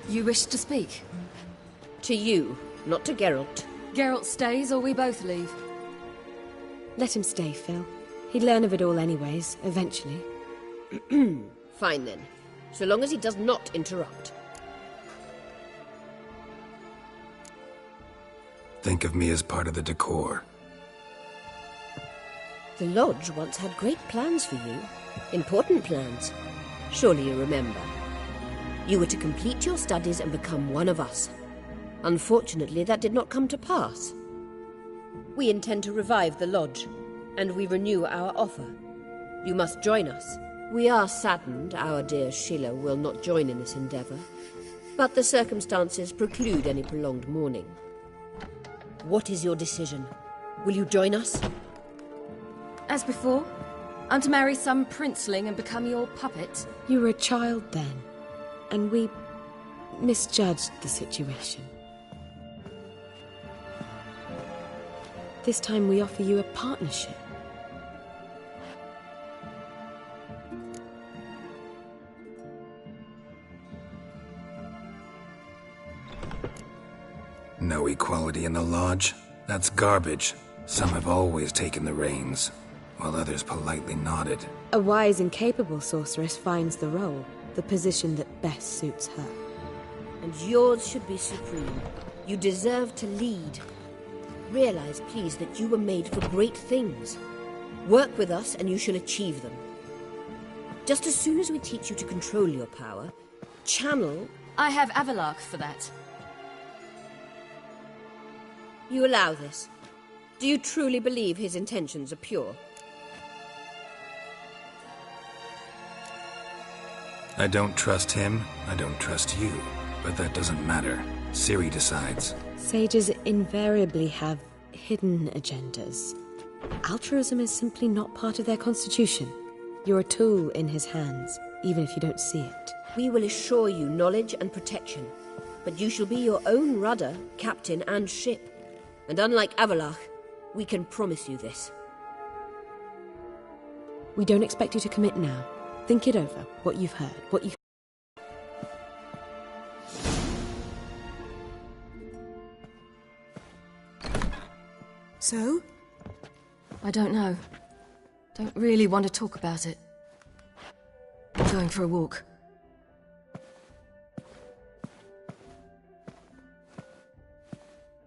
You wish to speak? To you, not to Geralt. Geralt stays or we both leave? Let him stay, Phil. He'd learn of it all anyways, eventually. Fine then. So long as he does not interrupt. Think of me as part of the decor. The Lodge once had great plans for you. Important plans. Surely you remember. You were to complete your studies and become one of us. Unfortunately, that did not come to pass. We intend to revive the Lodge, and we renew our offer. You must join us. We are saddened our dear Sheila will not join in this endeavour, but the circumstances preclude any prolonged mourning. What is your decision? Will you join us? As before? I'm to marry some princeling and become your puppet? You were a child then, and we misjudged the situation. This time we offer you a partnership. No equality in the Lodge? That's garbage. Some have always taken the reins, while others politely nodded. A wise and capable sorceress finds the role, the position that best suits her. And yours should be supreme. You deserve to lead. Realize, please, that you were made for great things. Work with us and you shall achieve them. Just as soon as we teach you to control your power, channel... I have Avallac'h for that. You allow this? Do you truly believe his intentions are pure? I don't trust him, I don't trust you. But that doesn't matter. Ciri decides. Sages invariably have hidden agendas. Altruism is simply not part of their constitution. You're a tool in his hands, even if you don't see it. We will assure you knowledge and protection, but you shall be your own rudder, captain, and ship. And unlike Avallac'h, we can promise you this. We don't expect you to commit now. Think it over, what you've heard, what you... So? I don't know. Don't really want to talk about it. I'm going for a walk.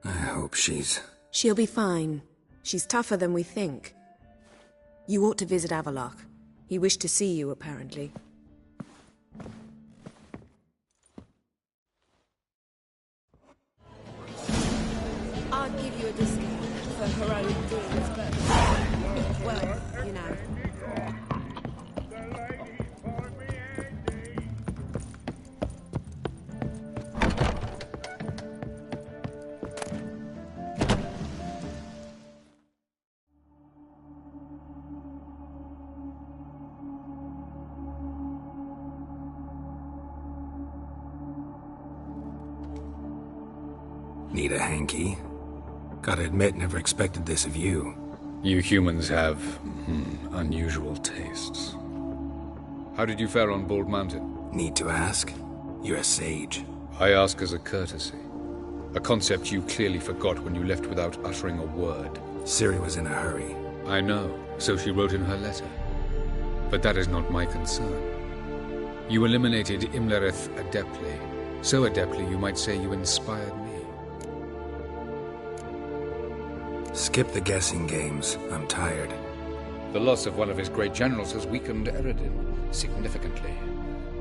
I hope she's... She'll be fine. She's tougher than we think. You ought to visit Avallac'h. He wished to see you, apparently. Need a hanky? Gotta admit, never expected this of you. You humans have, unusual tastes. How did you fare on Bald Mountain? Need to ask? You're a sage. I ask as a courtesy. A concept you clearly forgot when you left without uttering a word. Ciri was in a hurry. I know, so she wrote in her letter. But that is not my concern. You eliminated Imlerith adeptly. So adeptly you might say you inspired me. Skip the guessing games. I'm tired. The loss of one of his great generals has weakened Eredin significantly.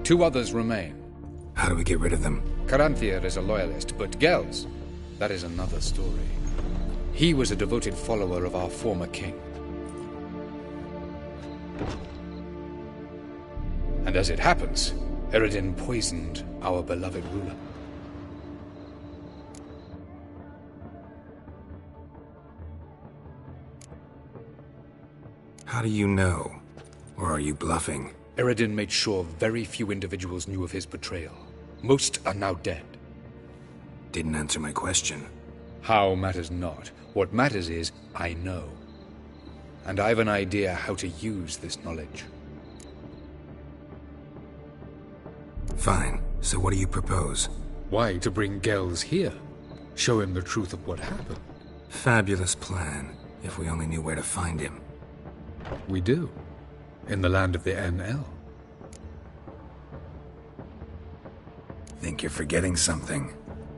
2 others remain. How do we get rid of them? Caranthir is a loyalist, but Gels, that is another story. He was a devoted follower of our former king. And as it happens, Eredin poisoned our beloved ruler. How do you know? Or are you bluffing? Eredin made sure very few individuals knew of his betrayal. Most are now dead. Didn't answer my question. How matters not. What matters is, I know. And I've an idea how to use this knowledge. Fine. So what do you propose? Why, to bring Gels here. Show him the truth of what happened. Fabulous plan, if we only knew where to find him. We do. In the land of the NL. Think you're forgetting something.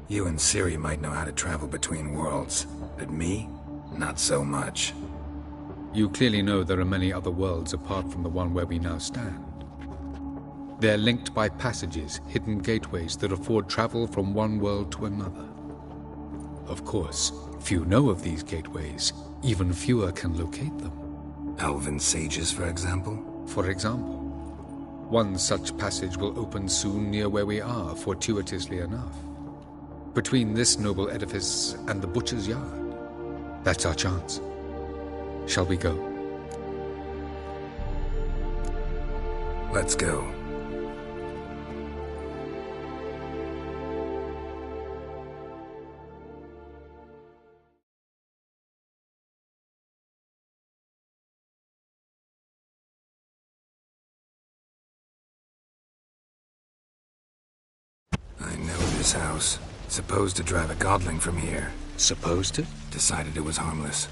You and Ciri might know how to travel between worlds, but me? Not so much. You clearly know there are many other worlds apart from the one where we now stand. They're linked by passages, hidden gateways that afford travel from one world to another. Of course, few know of these gateways. Even fewer can locate them. Elven sages, for example? For example. One such passage will open soon near where we are, fortuitously enough. Between this noble edifice and the butcher's yard. That's our chance. Shall we go? Let's go. I know this house. Supposed to drive a godling from here. Supposed to? Decided it was harmless.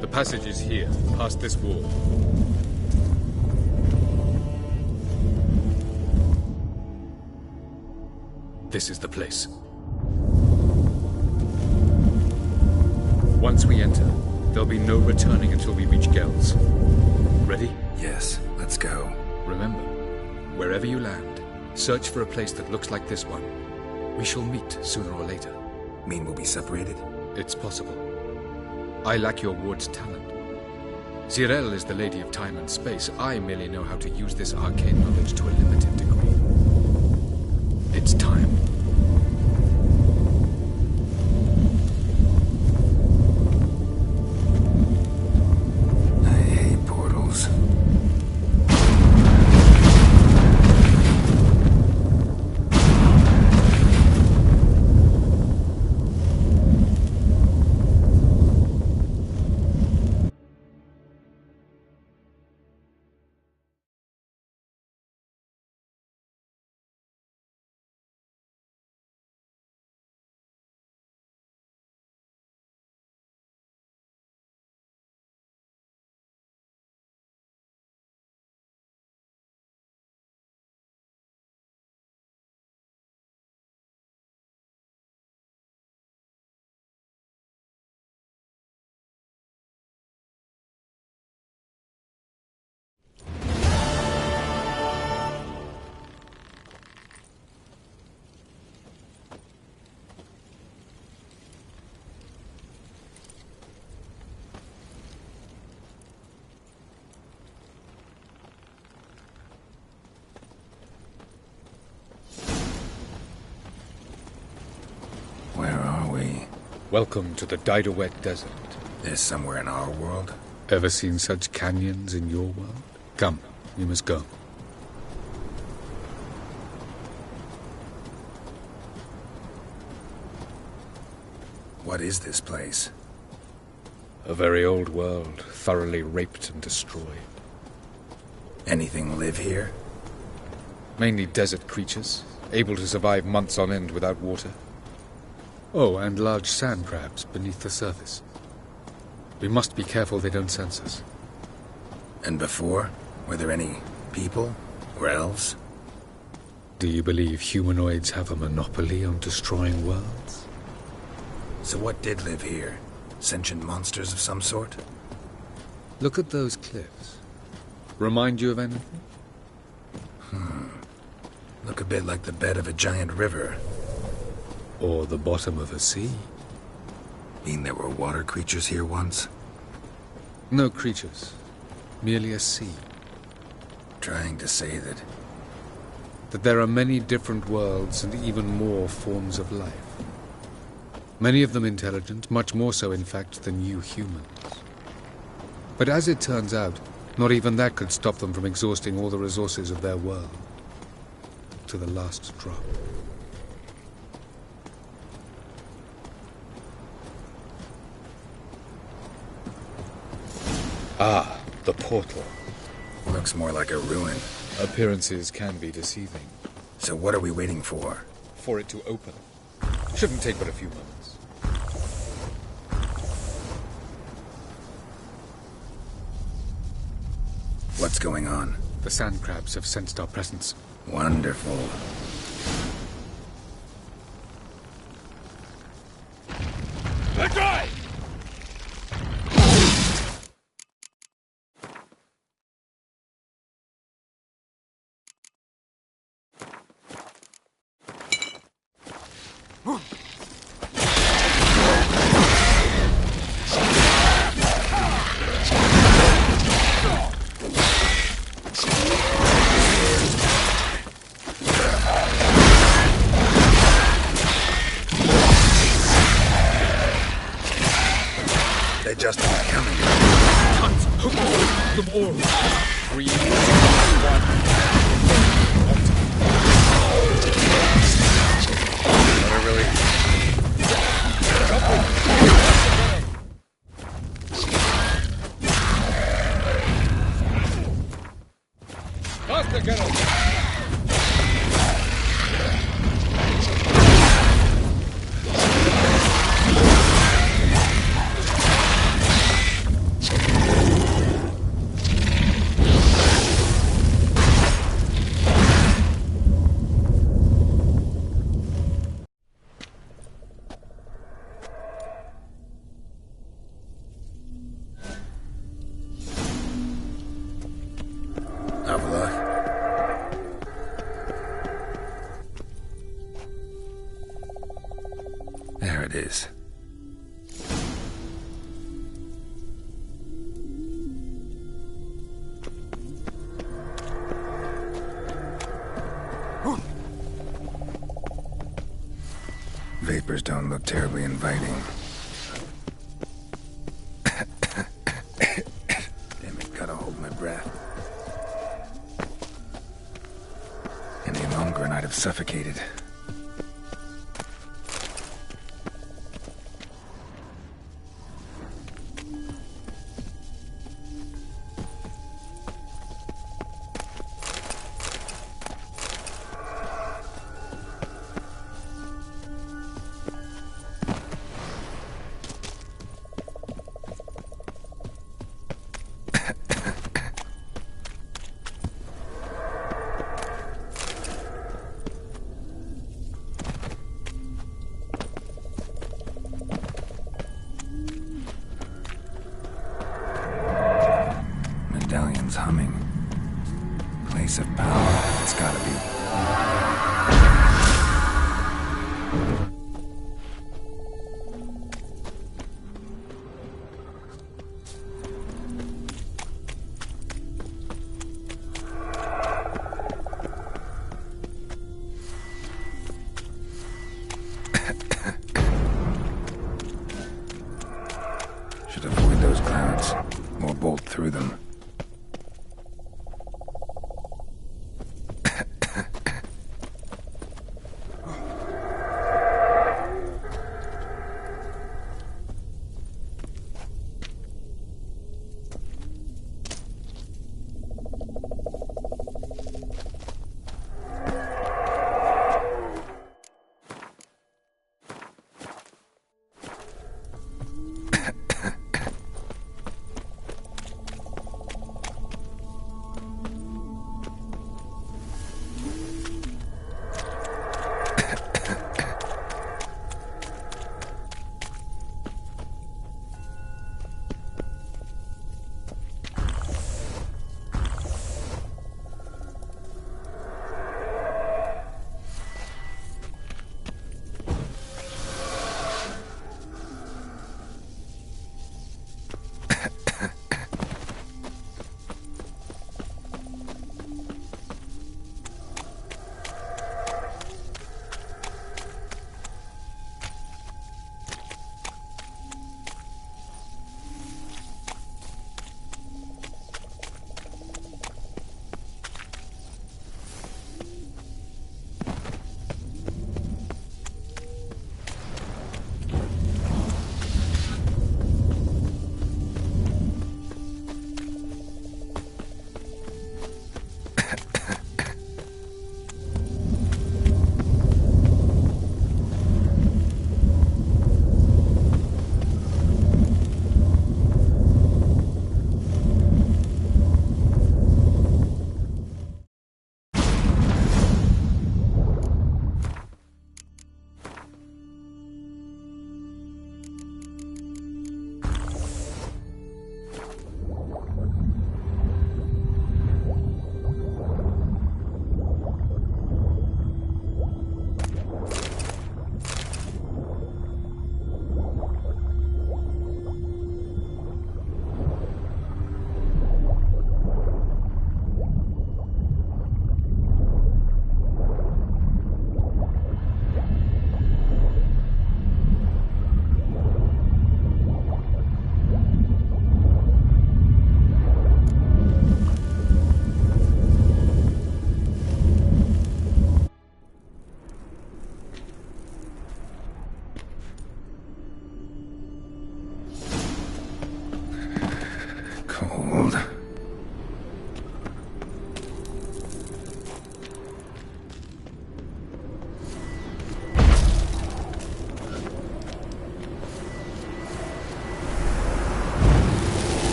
The passage is here, past this wall. This is the place. Once we enter, there'll be no returning until we reach Gels. Ready? Yes, let's go. Remember, wherever you land, search for a place that looks like this one. We shall meet sooner or later. Mean we'll be separated? It's possible. I lack your ward's talent. Zirel is the lady of time and space. I merely know how to use this arcane knowledge to a limited degree. It's time. Welcome to the Daidaret Desert. This somewhere in our world? Ever seen such canyons in your world? Come, we must go. What is this place? A very old world, thoroughly raped and destroyed. Anything live here? Mainly desert creatures, able to survive months on end without water. Oh, and large sand crabs beneath the surface. We must be careful they don't sense us. And before? Were there any people? Or elves? Do you believe humanoids have a monopoly on destroying worlds? So what did live here? Sentient monsters of some sort? Look at those cliffs. Remind you of anything? Look a bit like the bed of a giant river. Or the bottom of a sea. Mean there were water creatures here once? No creatures. Merely a sea. Trying to say that there are many different worlds and even more forms of life. Many of them intelligent, much more so in fact than you humans. But as it turns out, not even that could stop them from exhausting all the resources of their world. To the last drop. Ah, the portal. Looks more like a ruin. Appearances can be deceiving. So what are we waiting for? For it to open. Shouldn't take but a few moments. What's going on? The sand crabs have sensed our presence. Wonderful. Let's go! They just aren't coming. Them all. 3, 2, 1. Not really. Faster, get him! There it is. Vapors don't look terribly inviting. Damn it, gotta hold my breath. Any longer and I'd have suffocated. Medallion's humming. Place of power, it's gotta be. or bolt through them.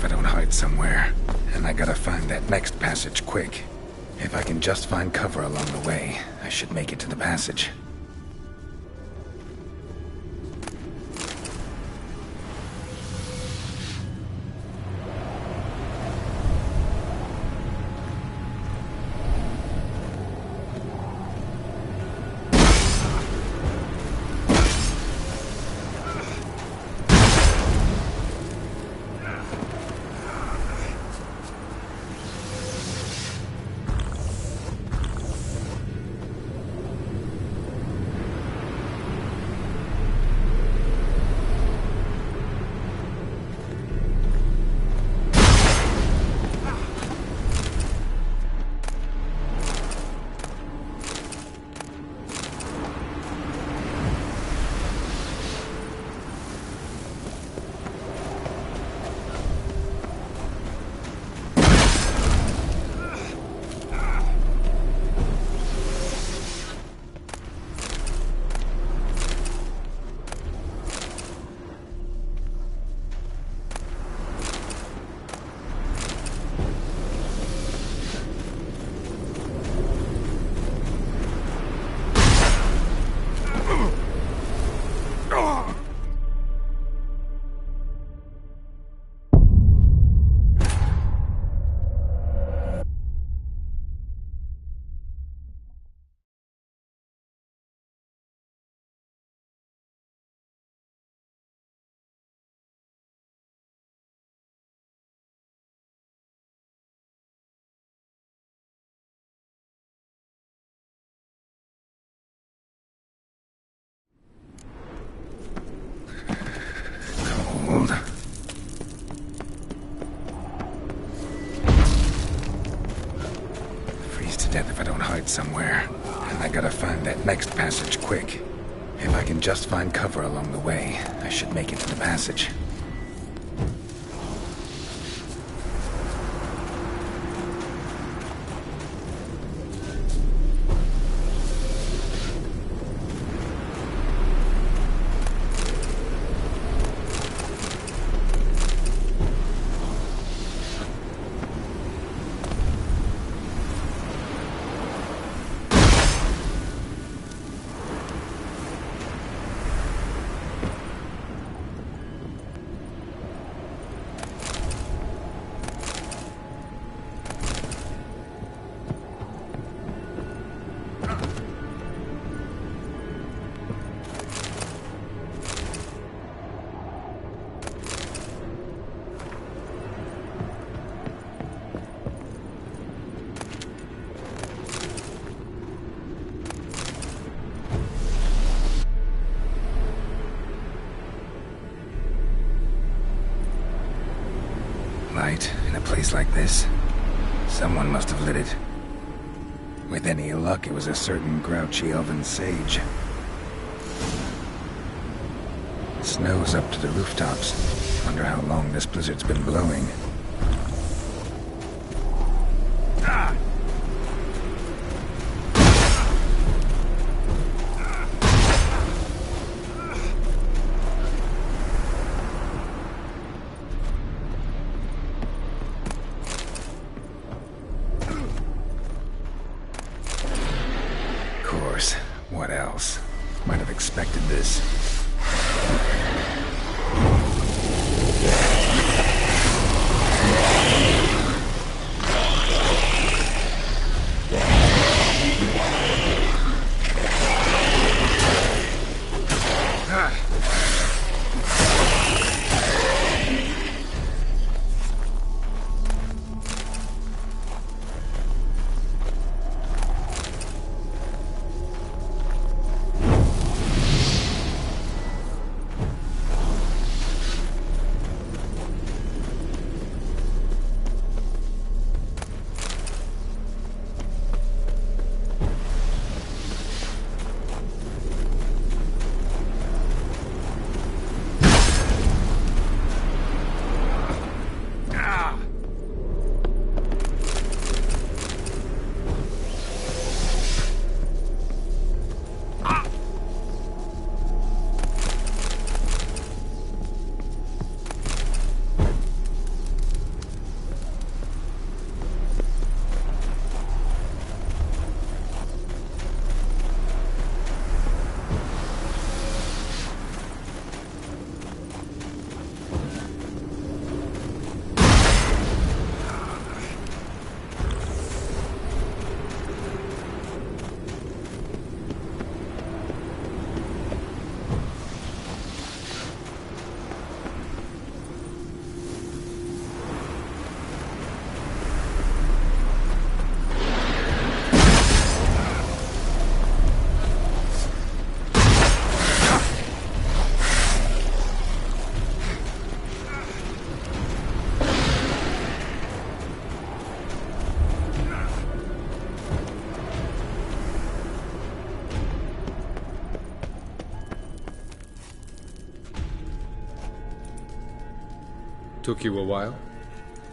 If I don't hide somewhere. And I gotta find that next passage quick. If I can just find cover along the way, I should make it to the passage. to death if I don't hide somewhere. And I gotta find that next passage quick. If I can just find cover along the way, I should make it to the passage. Light in a place like this? Someone must have lit it. With any luck, it was a certain grouchy elven sage. Snow's up to the rooftops. Wonder how long this blizzard's been blowing. Ah! What else? Might have expected this. Took you a while?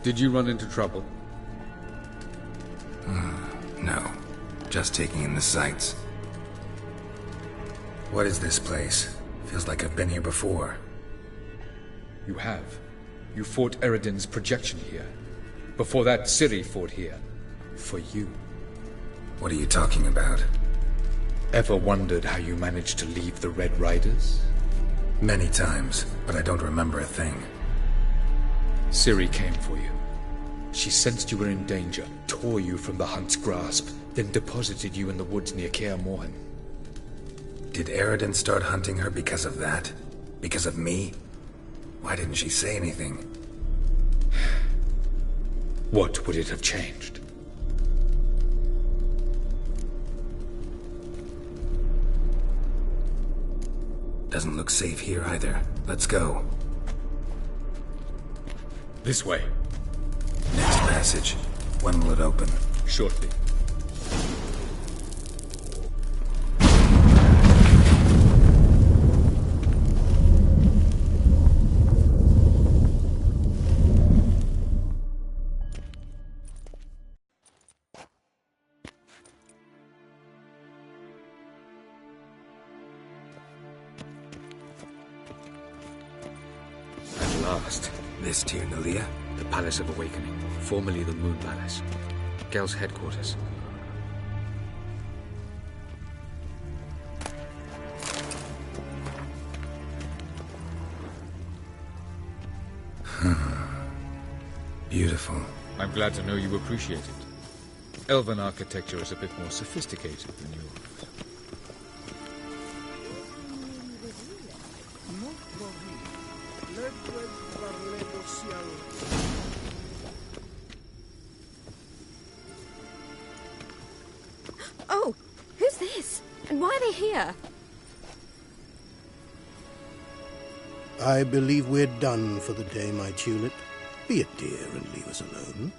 Did you run into trouble? No. Just taking in the sights. What is this place? Feels like I've been here before. You have. You fought Eredin's projection here. Before that, Ciri fought here. For you. What are you talking about? Ever wondered how you managed to leave the Red Riders? Many times, but I don't remember a thing. Ciri came for you. She sensed you were in danger, tore you from the Hunt's grasp, then deposited you in the woods near Kaer Morhen. Did Eredin start hunting her because of that? Because of me? Why didn't she say anything? What would it have changed? Doesn't look safe here either. Let's go. This way. Next passage. When will it open? Shortly. past. This Tir-Nalia? The Palace of Awakening, formerly the Moon Palace. Gel's headquarters. Beautiful. I'm glad to know you appreciate it. Elven architecture is a bit more sophisticated than yours. Oh, who's this? And why are they here? I believe we're done for the day, my tulip. Be a dear and leave us alone.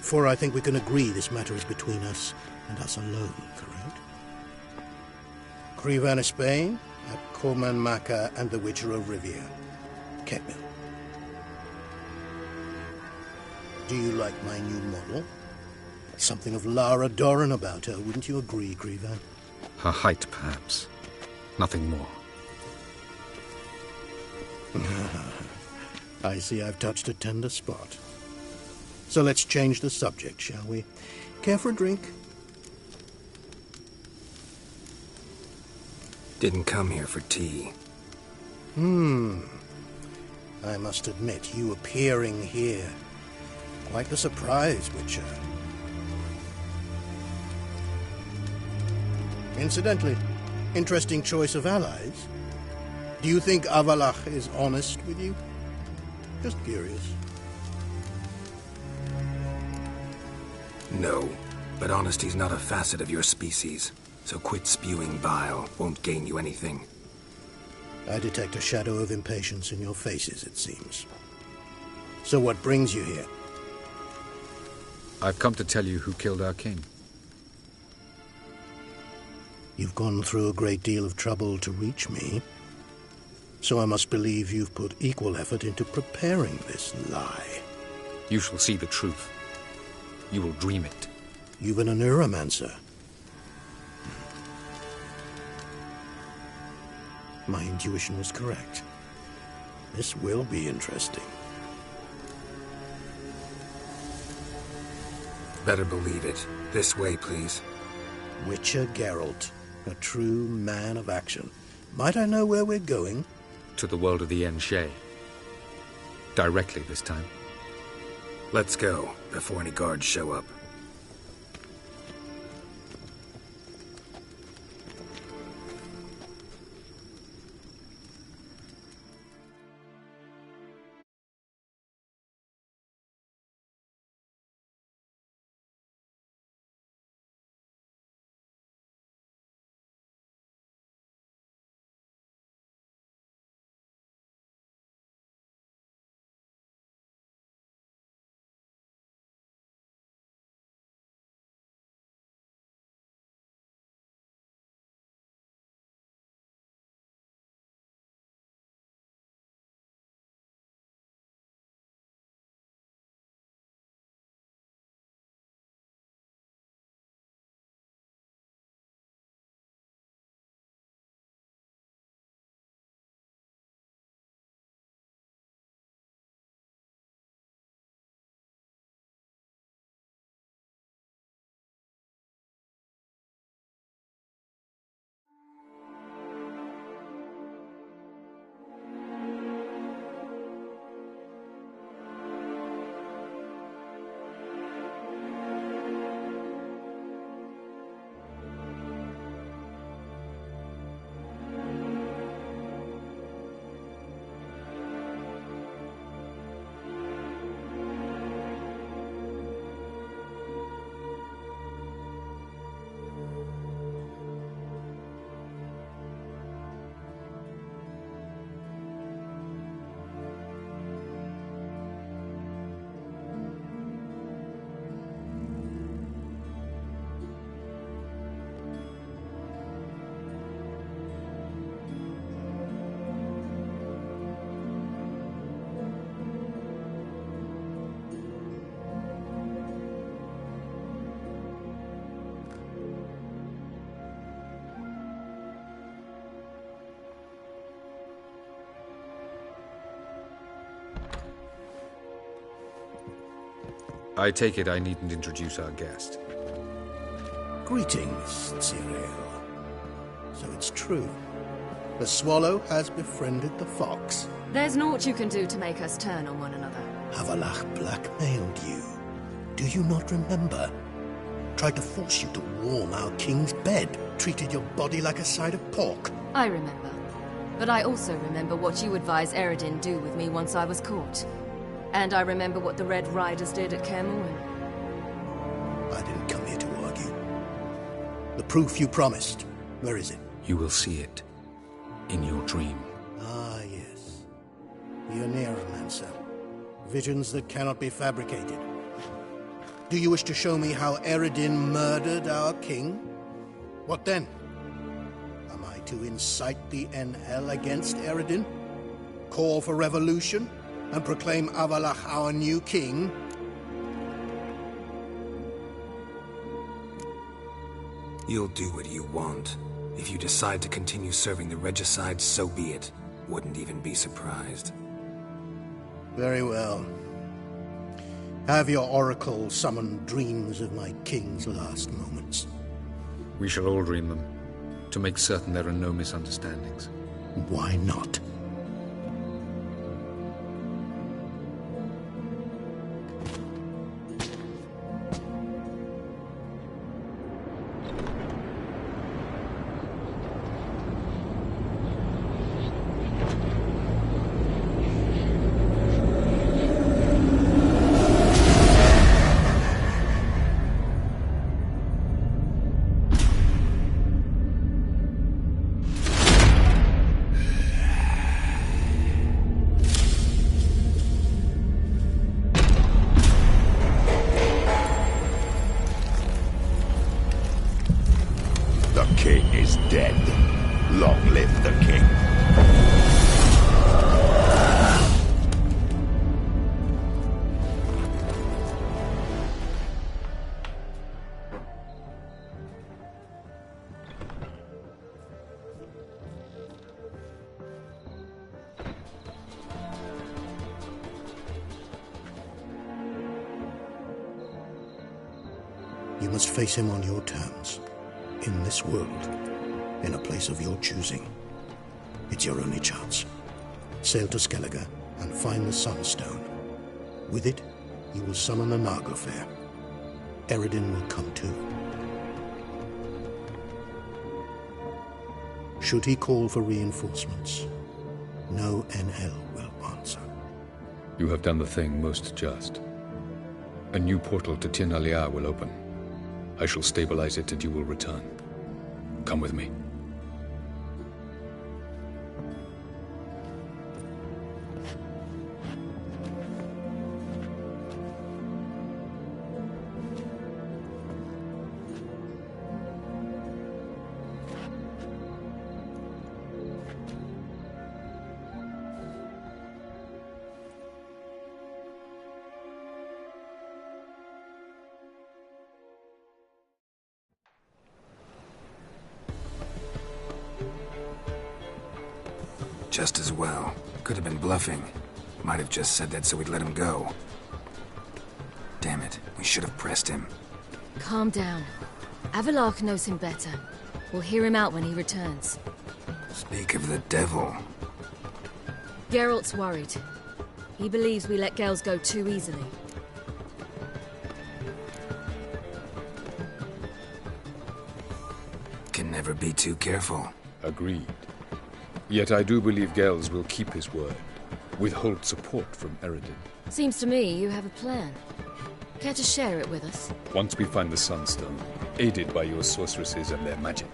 For I think we can agree this matter is between us and us alone, correct? Crevan of Spain, at Corman Maca and the Witcher of Rivia. Ketmil. Do you like my new model? Something of Lara Doran about her, wouldn't you agree, Crevan? Her height, perhaps. Nothing more. I see I've touched a tender spot. So let's change the subject, shall we? Care for a drink? Didn't come here for tea. I must admit, you appearing here, quite the surprise, Witcher. Incidentally, interesting choice of allies. Do you think Avallac'h is honest with you? Just curious. No, but honesty's not a facet of your species, so quit spewing bile. Won't gain you anything. I detect a shadow of impatience in your faces, it seems. So what brings you here? I've come to tell you who killed our king. You've gone through a great deal of trouble to reach me, so I must believe you've put equal effort into preparing this lie. You shall see the truth. You will dream it. You've been a neuromancer. My intuition was correct. This will be interesting. Better believe it. This way, please. Witcher Geralt, a true man of action. Might I know where we're going? To the world of the Yen Shay. Directly this time. Let's go, before any guards show up. I take it I needn't introduce our guest. Greetings, Cyril. So it's true. The swallow has befriended the fox. There's naught you can do to make us turn on one another. Avallac'h blackmailed you. Do you not remember? Tried to force you to warm our king's bed. Treated your body like a side of pork. I remember. But I also remember what you advised Eredin do with me once I was caught. And I remember what the Red Riders did at Kaer Morhen. I didn't come here to argue. The proof you promised, where is it? You will see it. In your dream. Ah, yes. The Oneiromancer. Visions that cannot be fabricated. Do you wish to show me how Eredin murdered our king? What then? Am I to incite the NL against Eredin? Call for revolution? And proclaim Avallac'h our new king? You'll do what you want. If you decide to continue serving the regicide, so be it. Wouldn't even be surprised. Very well. Have your oracle summon dreams of my king's last moments. We shall all dream them, to make certain there are no misunderstandings. Why not? You must face him on your terms. In this world. In a place of your choosing. It's your only chance. Sail to Skellige and find the Sunstone. With it, you will summon the Naglfar. Eredin will come too. Should he call for reinforcements, no NL will answer. You have done the thing most just. A new portal to Tir na Liar will open. I shall stabilize it and you will return. Come with me. Just as well. Could have been bluffing. Might have just said that so we'd let him go. Damn it, we should have pressed him. Calm down. Avallac'h knows him better. We'll hear him out when he returns. Speak of the devil. Geralt's worried. He believes we let Gels go too easily. Can never be too careful. Agreed. Yet I do believe Gels will keep his word. Withhold support from Eredin. Seems to me you have a plan. Care to share it with us? Once we find the Sunstone, aided by your sorceresses and their magic,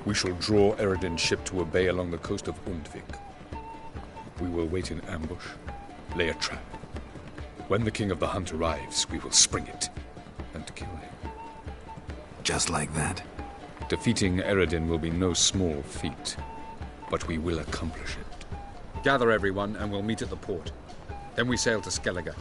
we shall draw Eredin's ship to a bay along the coast of Undvik. We will wait in ambush, lay a trap. When the King of the Hunt arrives, we will spring it and kill him. Just like that? Defeating Eredin will be no small feat, but we will accomplish it. Gather everyone and we'll meet at the port. Then we sail to Skellige.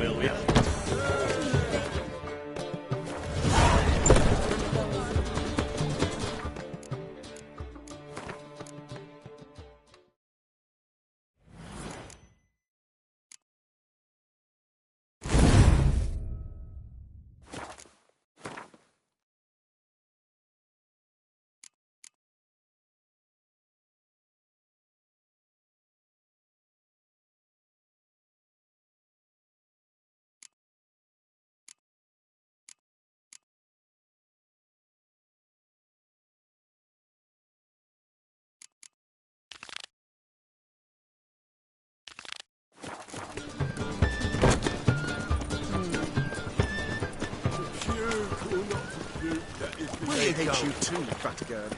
will ya? We hate you too, Fatgird.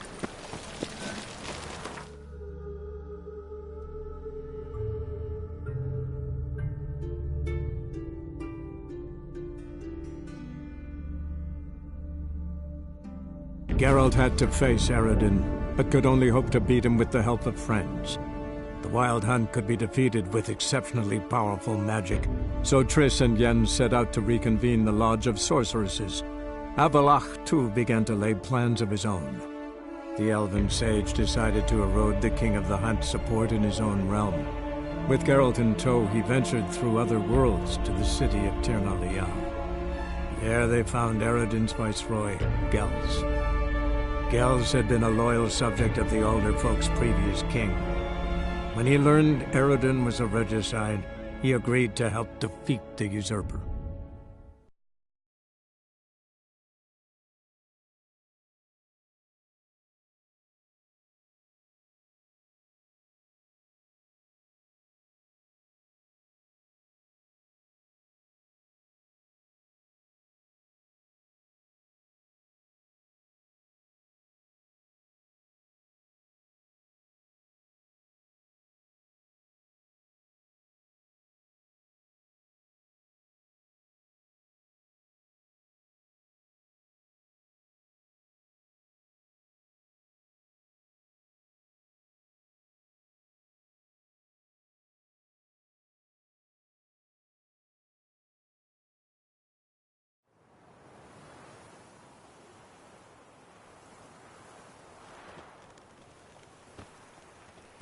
Geralt had to face Eredin, but could only hope to beat him with the help of friends. The Wild Hunt could be defeated with exceptionally powerful magic, so Triss and Yen set out to reconvene the Lodge of Sorceresses. Avallac'h, too, began to lay plans of his own. The elven sage decided to erode the King of the Hunt's support in his own realm. With Geralt in tow, he ventured through other worlds to the city of Tir na Lial. There they found Eredin's viceroy, Gels. Gels had been a loyal subject of the Alder Folk's previous king. When he learned Eredin was a regicide, he agreed to help defeat the usurper.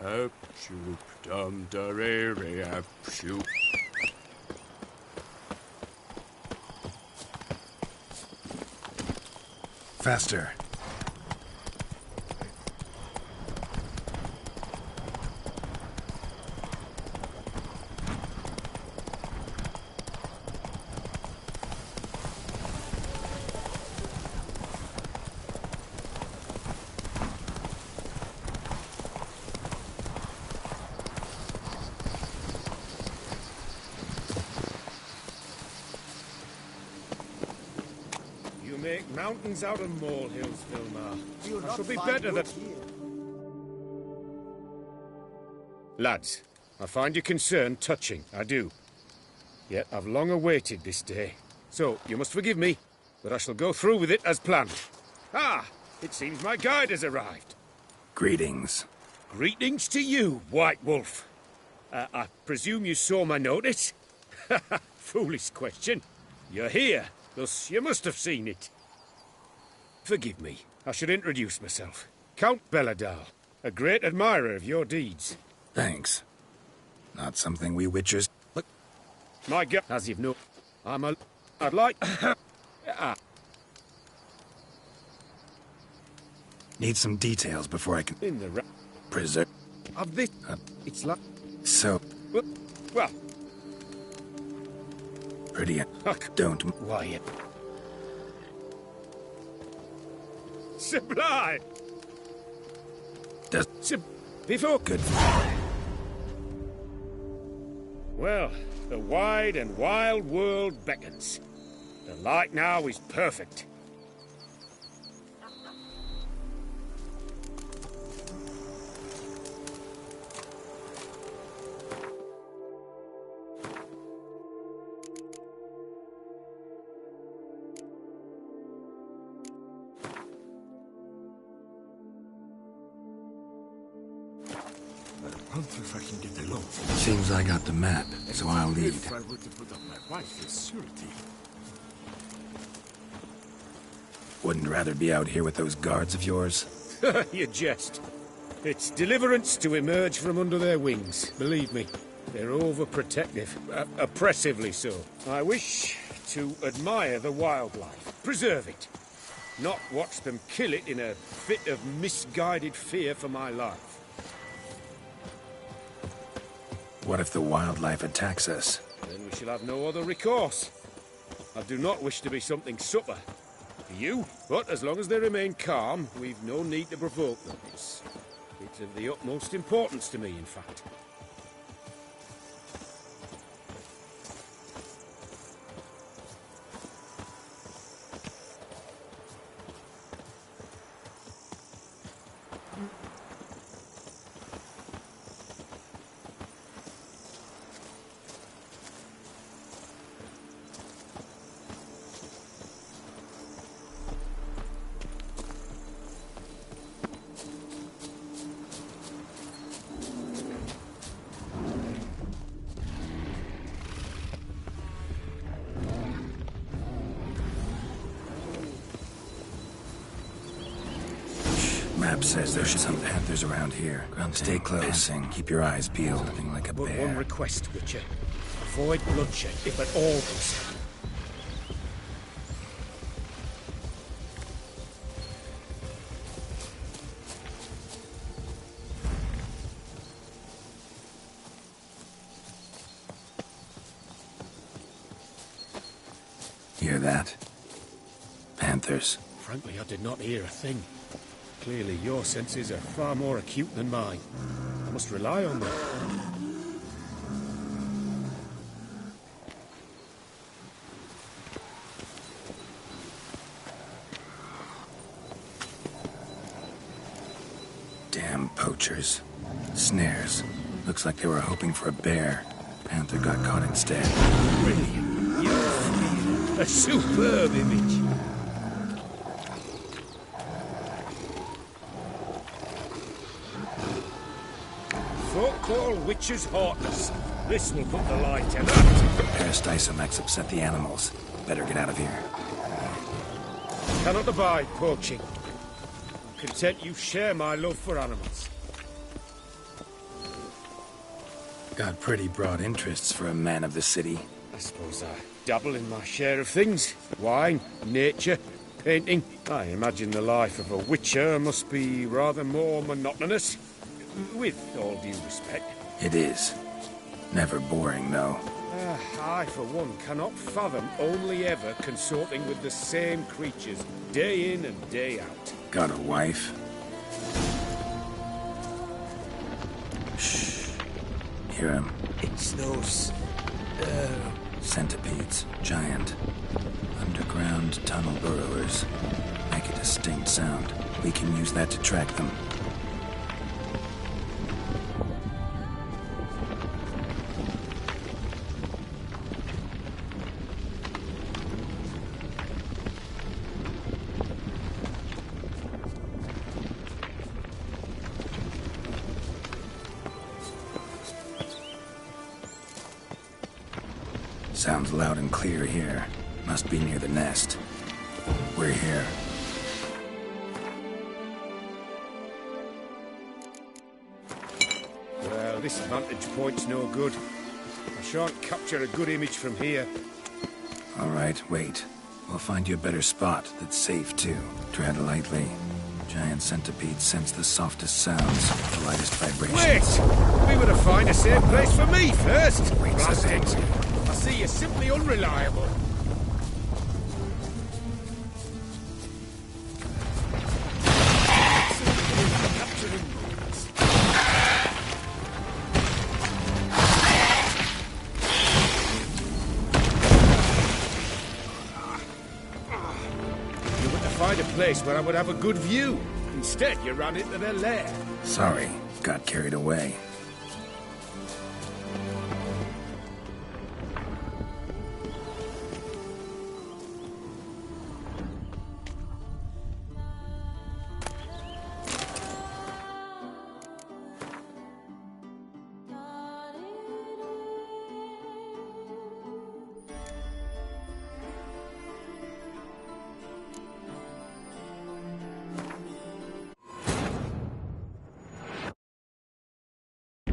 Up-shoop, dum-da-re-re, up-shoop. Faster. Make mountains out of molehills, Vilmar. I shall be better than... Lads, I find your concern touching, I do. Yet I've long awaited this day. So, you must forgive me, but I shall go through with it as planned. Ah, it seems my guide has arrived. Greetings. Greetings to you, White Wolf. I presume you saw my notice? Foolish question. You're here, thus you must have seen it. Forgive me, I should introduce myself. Count Belladal, a great admirer of your deeds. Thanks. Not something we witchers... Look, my God, as you've known, I'd like... Need some details before I can... In the... Preserve... Of this... it's like... So... Well... Pretty... Don't... Why... Sublime! Does... Before... Good. Well, the wide and wild world beckons. The light now is perfect. wonder if I can get along. Seems I got the map, so I'll lead. If I were to put up my wife as surety. Wouldn't rather be out here with those guards of yours? You jest. It's deliverance to emerge from under their wings. Believe me, they're overprotective. Oppressively so. I wish to admire the wildlife. Preserve it. Not watch them kill it in a fit of misguided fear for my life. What if the wildlife attacks us? Then we shall have no other recourse. I do not wish to be something supper for you, but as long as they remain calm, we've no need to provoke them. It's of the utmost importance to me, in fact. Map says there's some panthers around here. Stay close. Keep your eyes peeled. Something like a But bear. one request, Witcher. Avoid bloodshed, if at all possible. Hear that? Panthers. Frankly, I did not hear a thing. Clearly, your senses are far more acute than mine. I must rely on them. Damn poachers. Snares. Looks like they were hoping for a bear. Panther got caught instead. Brilliant. You're a superb image. Folklore Witcher's hotness. This will put the light to that. Parastysomax upset the animals. Better get out of here. Cannot abide poaching. I'm content you share my love for animals. Got pretty broad interests for a man of the city. I suppose I dabble in my share of things. Wine, nature, painting. I imagine the life of a witcher must be rather more monotonous. With all due respect. It is. Never boring, though. I, for one, cannot fathom only ever consorting with the same creatures, day in and day out. Got a wife? Shh. Hear him. It's those... Centipedes. Giant. Underground tunnel burrowers. Make a distinct sound. We can use that to track them. Sounds loud and clear here. Must be near the nest. We're here. Well, this vantage point's no good. I shan't capture a good image from here. All right, wait. We'll find you a better spot that's safe, too. Tread lightly. Giant centipedes sense the softest sounds, the lightest vibrations. Wait! We were to find a safe place for me first! Wait, Blast it! I see you're simply unreliable. You were to find a place where I would have a good view. Instead, you ran into their lair. Sorry, got carried away.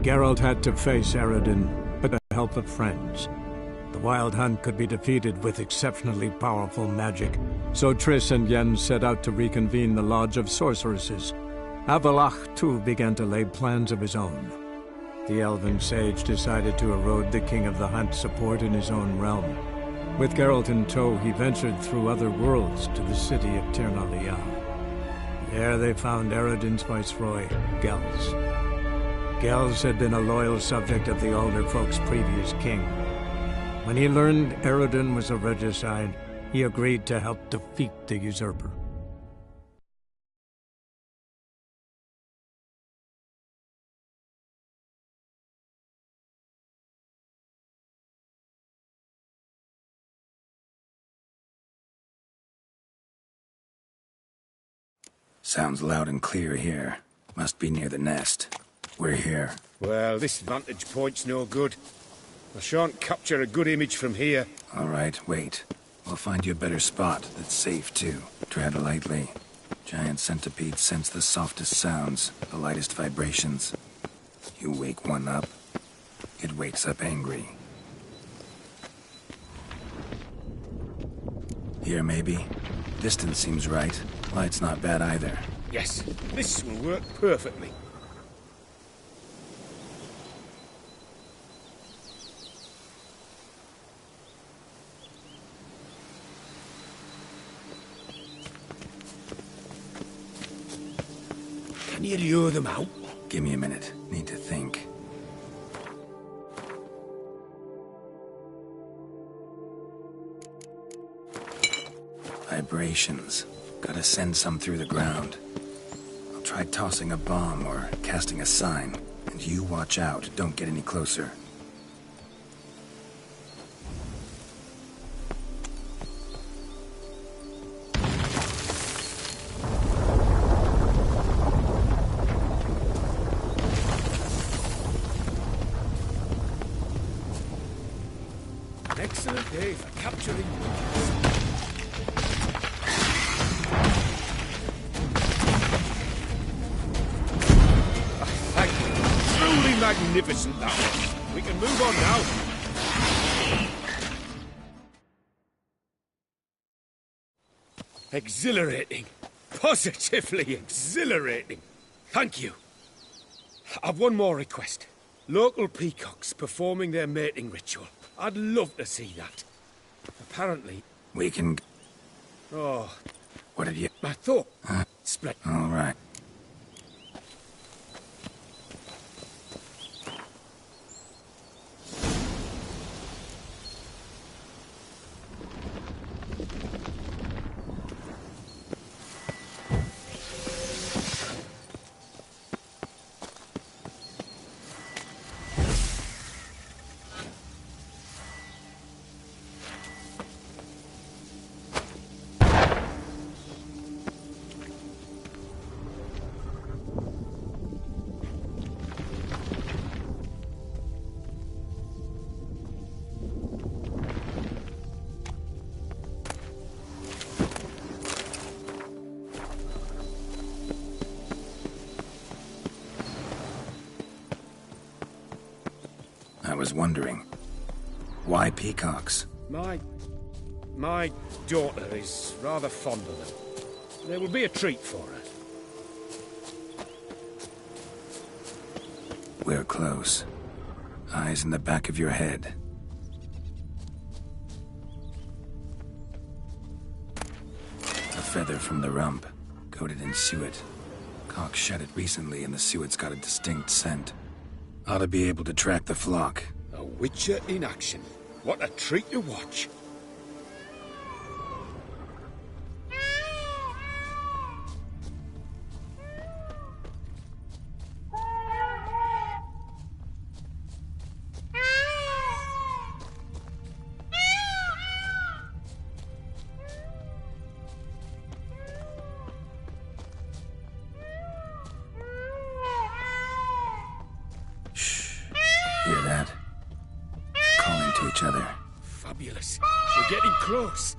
Geralt had to face Eredin, but with the help of friends. The Wild Hunt could be defeated with exceptionally powerful magic, so Triss and Yen set out to reconvene the Lodge of Sorceresses. Avallac'h, too, began to lay plans of his own. The elven sage decided to erode the King of the Hunt's support in his own realm. With Geralt in tow, he ventured through other worlds to the city of Tir na Lial. There they found Eredin's viceroy, Gels. Gels had been a loyal subject of the Alder Folk's previous king. When he learned Eredin was a regicide, he agreed to help defeat the usurper. Sounds loud and clear here. Must be near the nest. We're here. Well, this vantage point's no good. I shan't capture a good image from here. All right, wait. We'll find you a better spot that's safe, too. Tread lightly. Giant centipedes sense the softest sounds, the lightest vibrations. You wake one up, it wakes up angry. Here, maybe? Distance seems right. Light's not bad either. Yes, this will work perfectly. Can you lure them out? Give me a minute. Need to think. Vibrations. Gotta send some through the ground. I'll try tossing a bomb or casting a sign. And you watch out. Don't get any closer. Excellent day for capturing. Truly magnificent, that one. We can move on now. Exhilarating. Positively exhilarating. Thank you. I've one more request. Local peacocks performing their mating ritual. I'd love to see that. Apparently... We can... Oh. What have you... I thought... Split. All right. I was wondering, why peacocks? My daughter is rather fond of them. They will be a treat for her. We're close. Eyes in the back of your head. A feather from the rump, coated in suet. Cock shed it recently and the suet's got a distinct scent. Ought to be able to track the flock. A Witcher in action. What a treat to watch. Hear that? Calling to each other. Fabulous. We're getting close.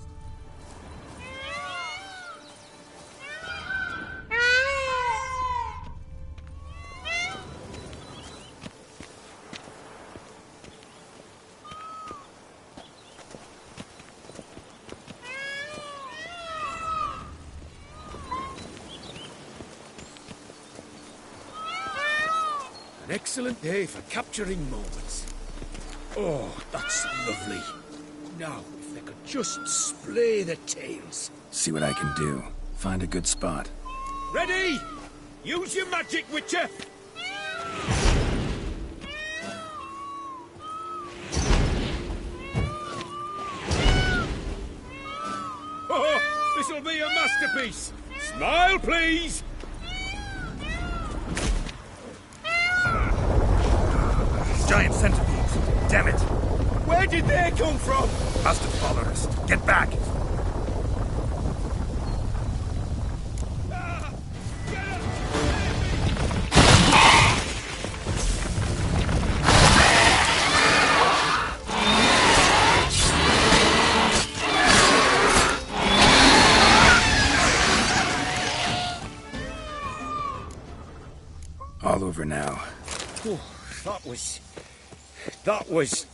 An excellent day for capturing moments. Oh, that's lovely. Now, if they could just splay the tails. See what I can do. Find a good spot. Ready? Use your magic, Witcher! Oh, this'll be a masterpiece! Smile, please! Giant centipedes! Damn it! Where did they come from? Must have followed us. Get back! All over now. Oh, that was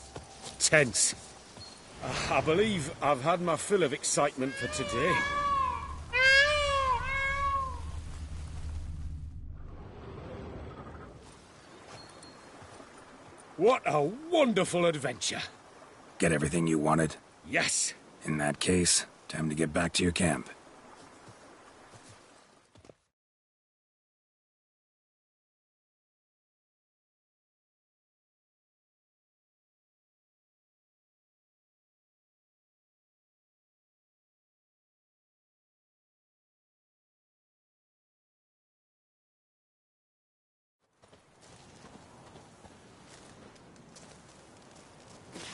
tense. I believe I've had my fill of excitement for today. What a wonderful adventure. Get everything you wanted? Yes. In that case, time to get back to your camp.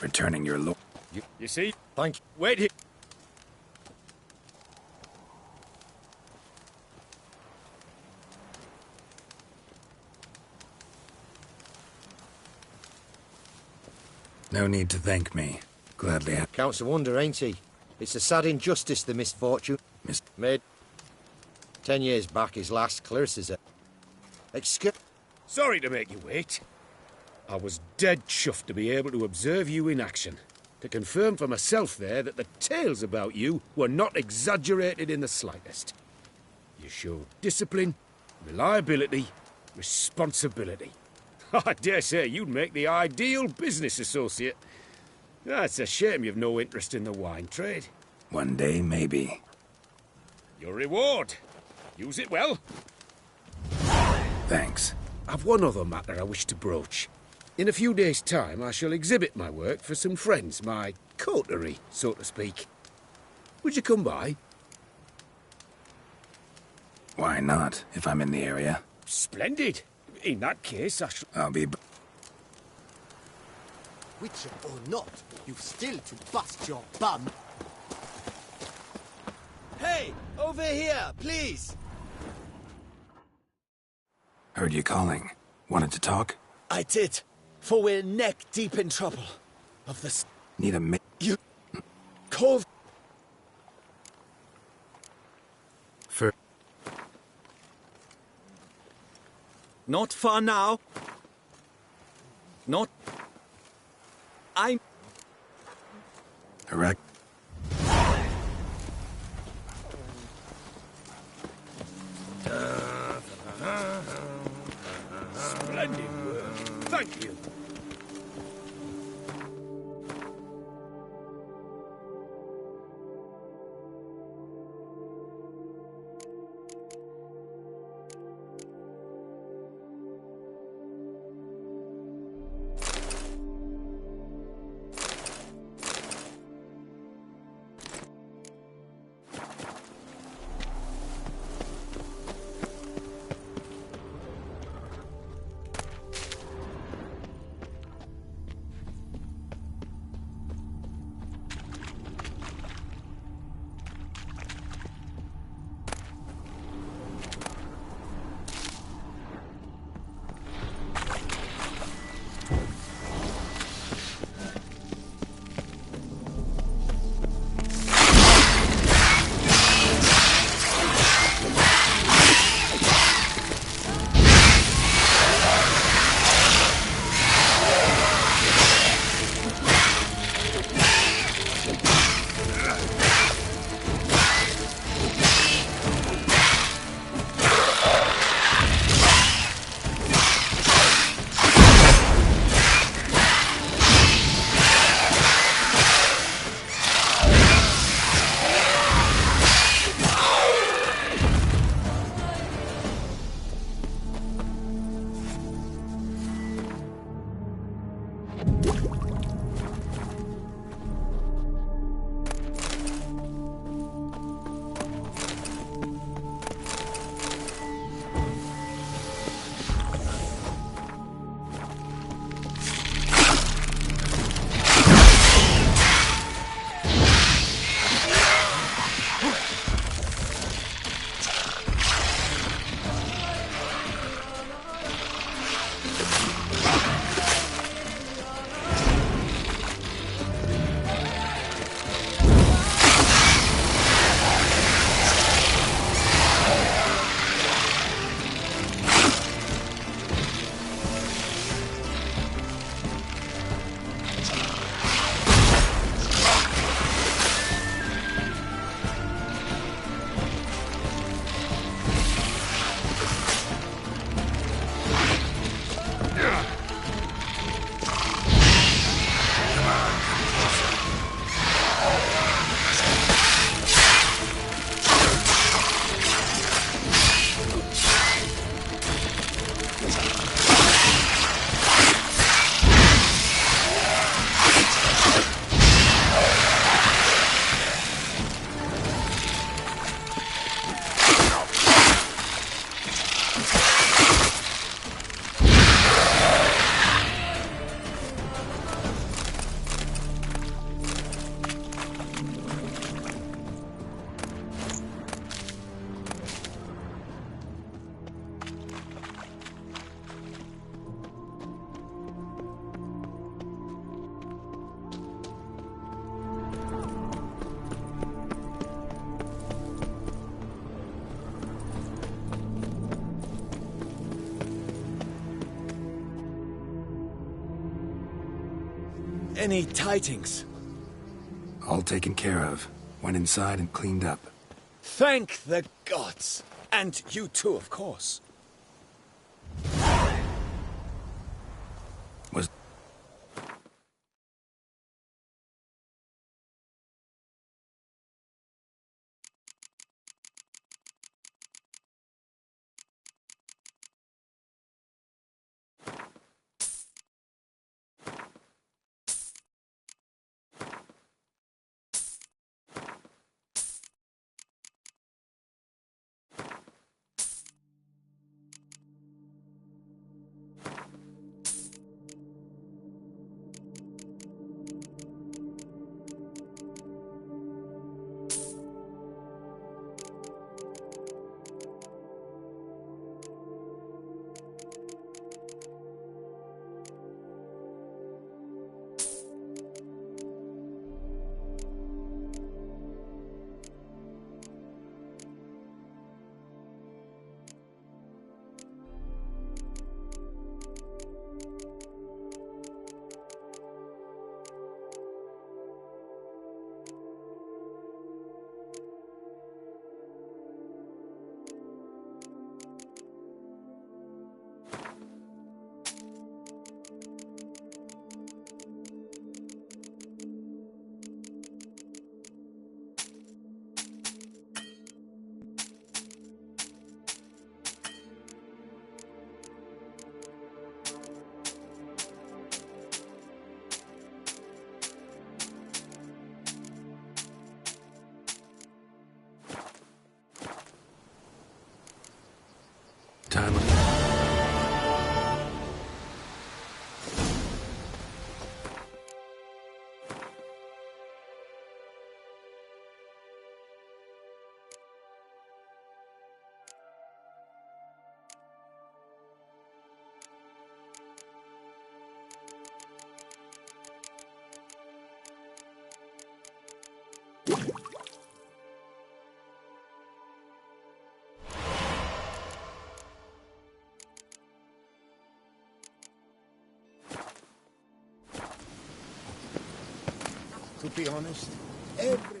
Returning your look. You see? Thank you. Wait here. No need to thank me. Gladly. Counts a wonder, ain't he? It's a sad injustice, the misfortune. Made 10 years back, his last clear as a... Sorry to make you wait. I was dead chuffed to be able to observe you in action. To confirm for myself there that the tales about you were not exaggerated in the slightest. You showed discipline, reliability, responsibility. I dare say you'd make the ideal business associate. It's a shame you've no interest in the wine trade. One day, maybe. Your reward. Use it well. Thanks. I've one other matter I wish to broach. In a few days' time, I shall exhibit my work for some friends, my coterie, so to speak. Would you come by? Why not, if I'm in the area? Splendid. In that case, I shall... I'll be... Witcher or not, you've still to bust your bum. Hey, over here, please! Heard you calling. Wanted to talk? I did, for we're neck-deep in trouble. Of the... Need a You... called... For... Not far now. Not... I'm... Erect. Splendid work. Thank you. Any tidings? All taken care of. Went inside and cleaned up. Thank the gods! And you too, of course. Was... Time. To be honest, every...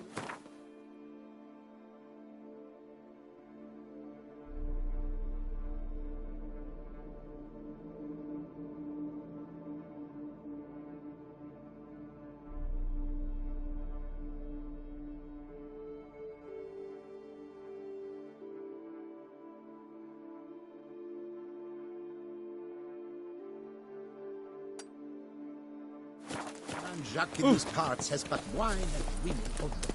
Jacques in these parts has but wine and women for bread.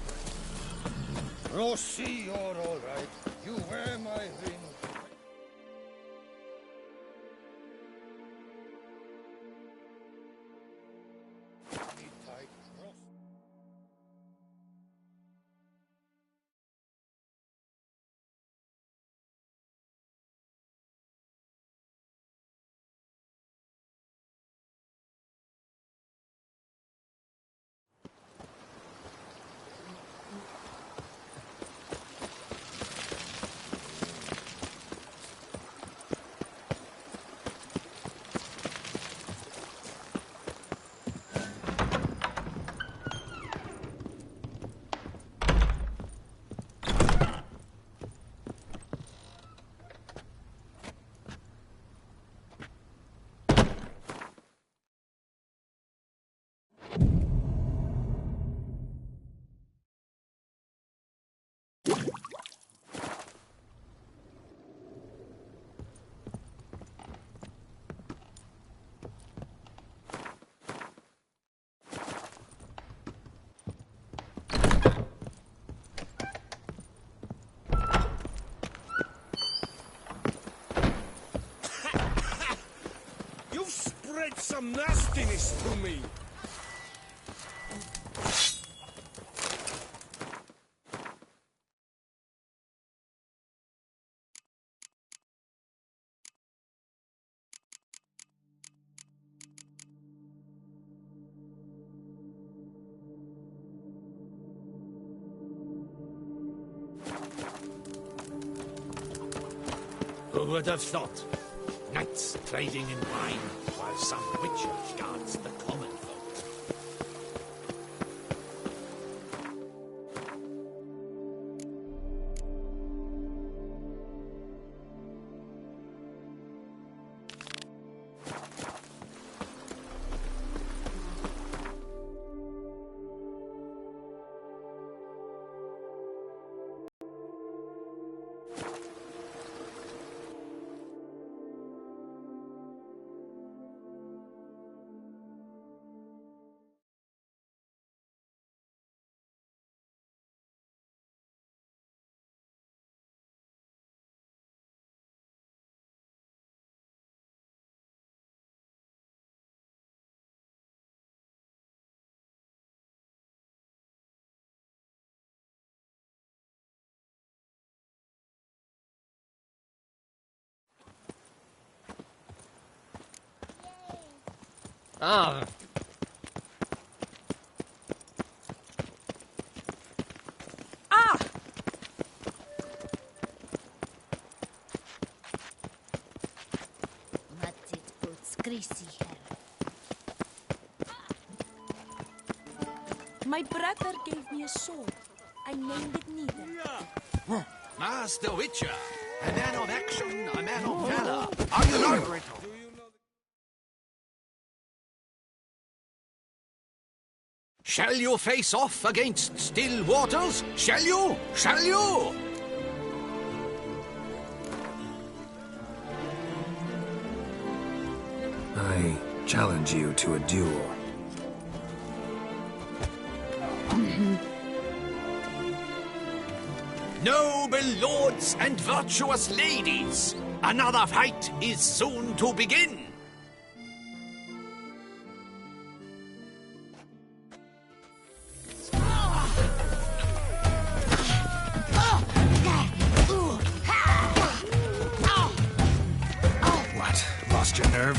Rossi, you're all right. You wear my ring. Some nastiness to me. Who would have thought? Knights trading in wine, while some witcher guards the common folk. Ah. Ah! My brother gave me a sword. I named it Neither. Master Witcher, a man of action, a man of valor. Are you not? Shall you face off against still waters? Shall you? Shall you? I challenge you to a duel. Noble lords and virtuous ladies, another fight is soon to begin. What? Lost your nerve?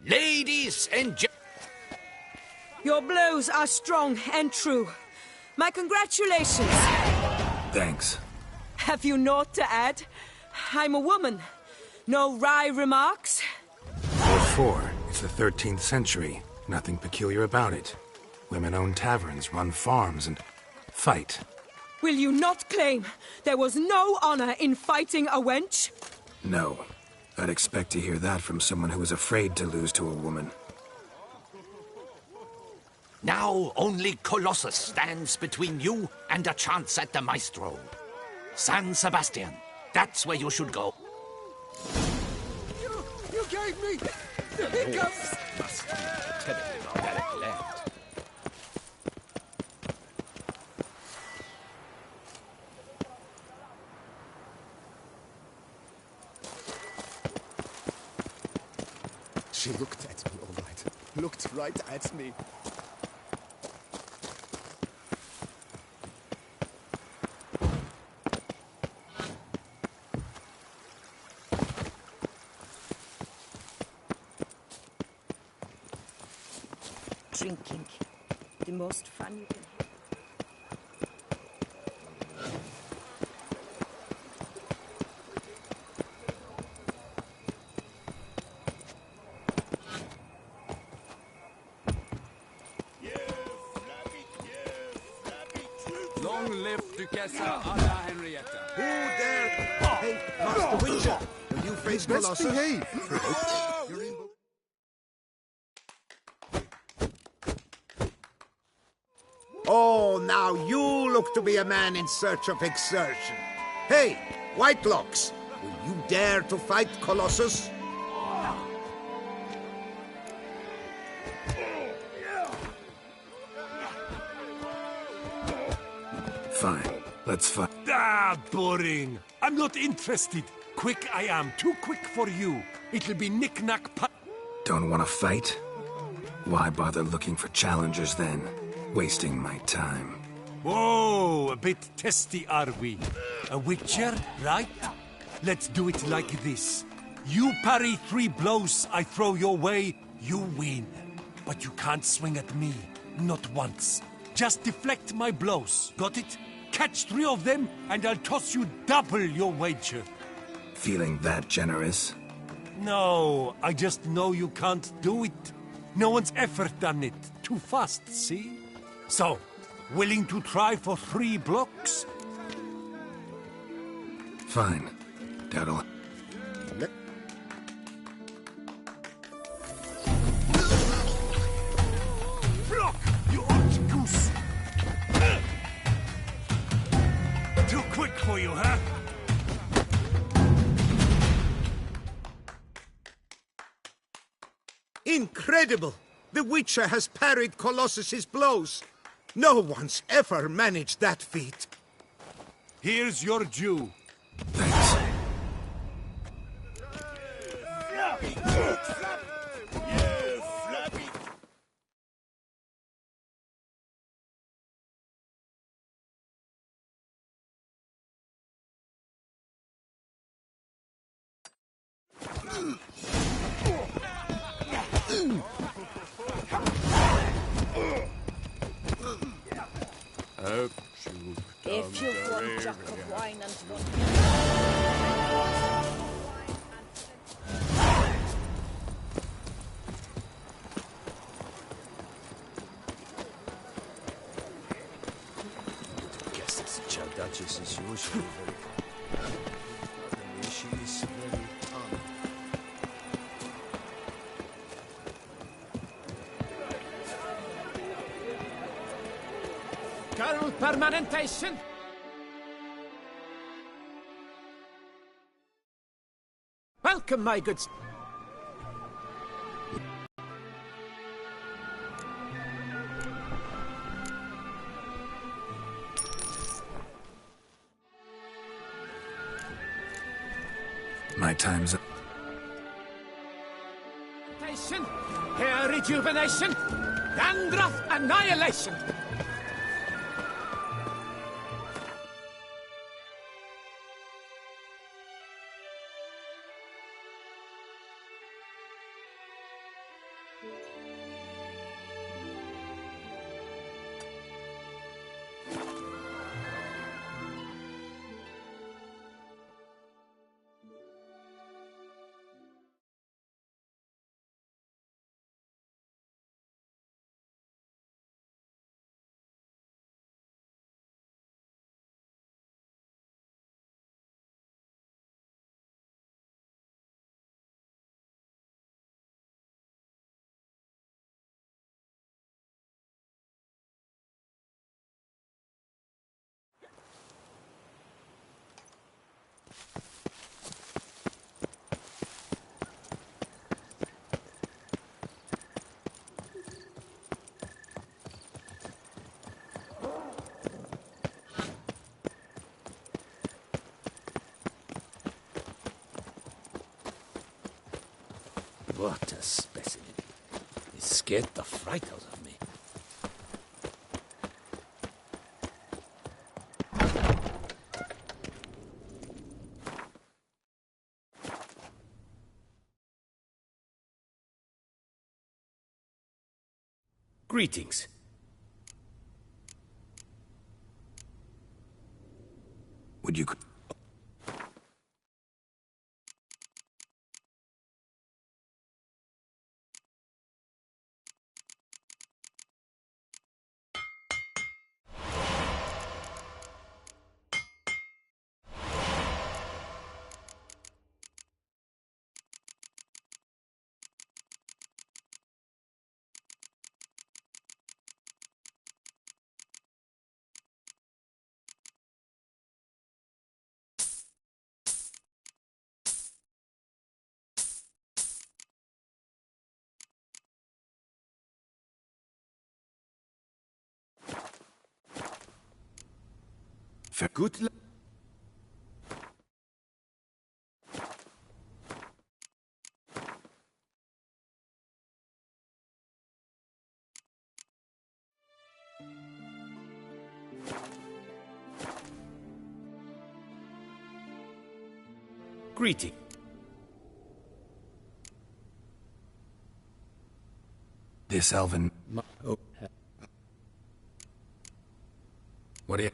Ladies and gentlemen. Your blows are strong and true. My congratulations. Thanks. Have you naught to add? I'm a woman. No wry remarks? What for? It's the 13th century. Nothing peculiar about it. Women own taverns, run farms, and fight. Will you not claim there was no honor in fighting a wench? No. I'd expect to hear that from someone who was afraid to lose to a woman. Now only Colossus stands between you and a chance at the Maestro. San Sebastian, that's where you should go. You gave me the hiccups! Must be terribly barbaric land. She looked at me, all right. Looked right at me. Drinking. The most fun you can have. Long live Duchessa Anna Henrietta. Who dare? Hey, Master Witcher, will you face Best Colossus? behave. You're in... Oh, now you look to be a man in search of exertion. Hey, Whitelocks, will you dare to fight Colossus? Fine, let's fight. Ah, boring. I'm not interested. Quick I am, too quick for you. It'll be knick-knack pa- Don't want to fight? Why bother looking for challengers then? Wasting my time. Whoa, a bit testy are we? A witcher, right? Let's do it like this. You parry 3 blows I throw your way, you win. But you can't swing at me, not once. Just deflect my blows, got it? Catch 3 of them, and I'll toss you double your wager. Feeling that generous? No, I just know you can't do it. No one's ever done it. Too fast, see? So, willing to try for 3 blocks? Fine. That'll... for you, huh? Incredible! The Witcher has parried Colossus's blows. No one's ever managed that feat. Here's your due. If you've one jug of wine and one... Guess this Duchess is usually very... She is very honored. Girl permanentation! Welcome, my good... My time's up. Hair rejuvenation! Dandruff annihilation! What a specimen. He scared the fright out of me. Greetings. Would you... Good luck. Greeting. This elven... What do you...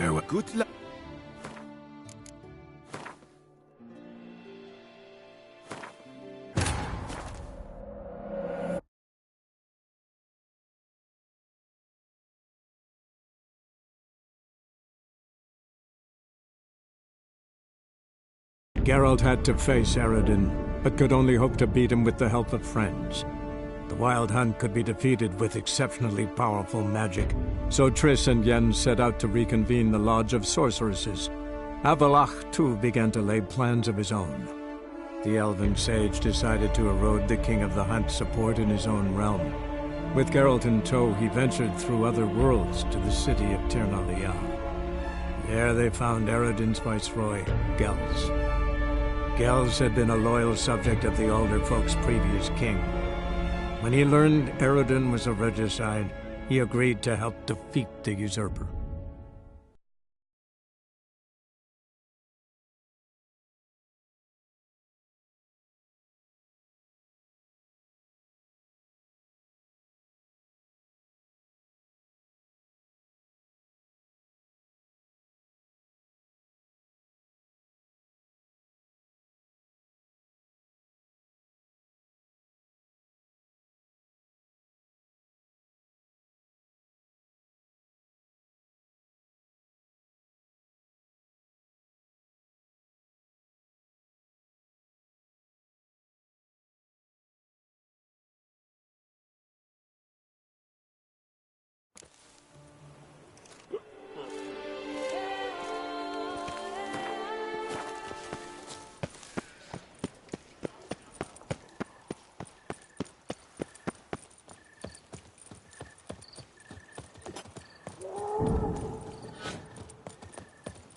farewell. Good luck. Geralt had to face Eredin, but could only hope to beat him with the help of friends. The Wild Hunt could be defeated with exceptionally powerful magic, so Triss and Yen set out to reconvene the Lodge of Sorceresses. Avallac'h, too, began to lay plans of his own. The elven sage decided to erode the King of the Hunt's support in his own realm. With Geralt in tow, he ventured through other worlds to the city of Tir na Lial. There they found Eredin's viceroy, Gels. Gels had been a loyal subject of the Alderfolk's previous king. When he learned Eredin was a regicide, he agreed to help defeat the usurper.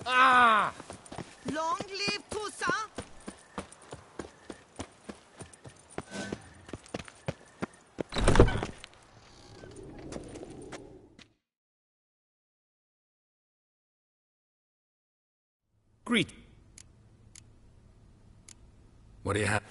Ah! Long live Toussaint! Greet. What do you have?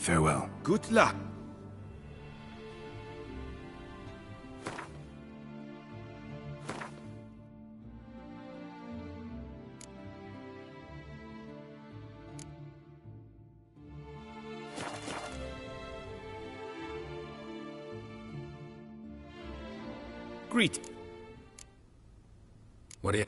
Farewell. Good luck. Greet. What do you...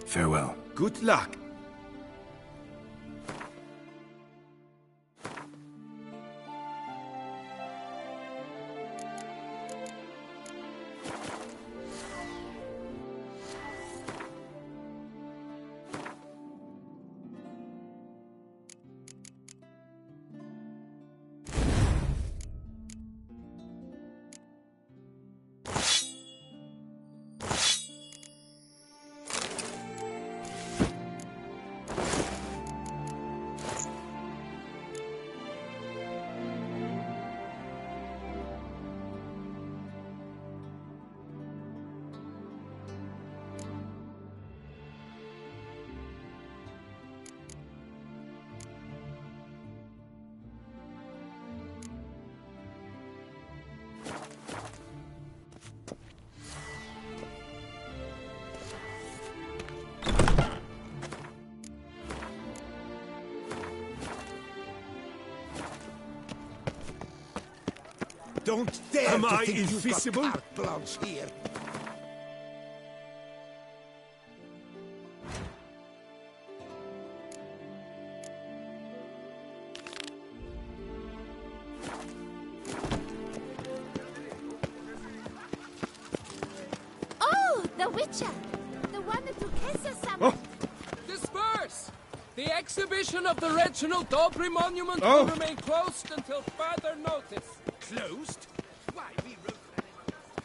Farewell. Good luck. Don't dare Am to I think invisible? You've got carte blanche here. Oh, the Witcher! The one that Duquesa summoned! Disperse! The exhibition of the Reginald Dobry monument Oh. will remain closed until further notice. Closed? Why, we wrote that in our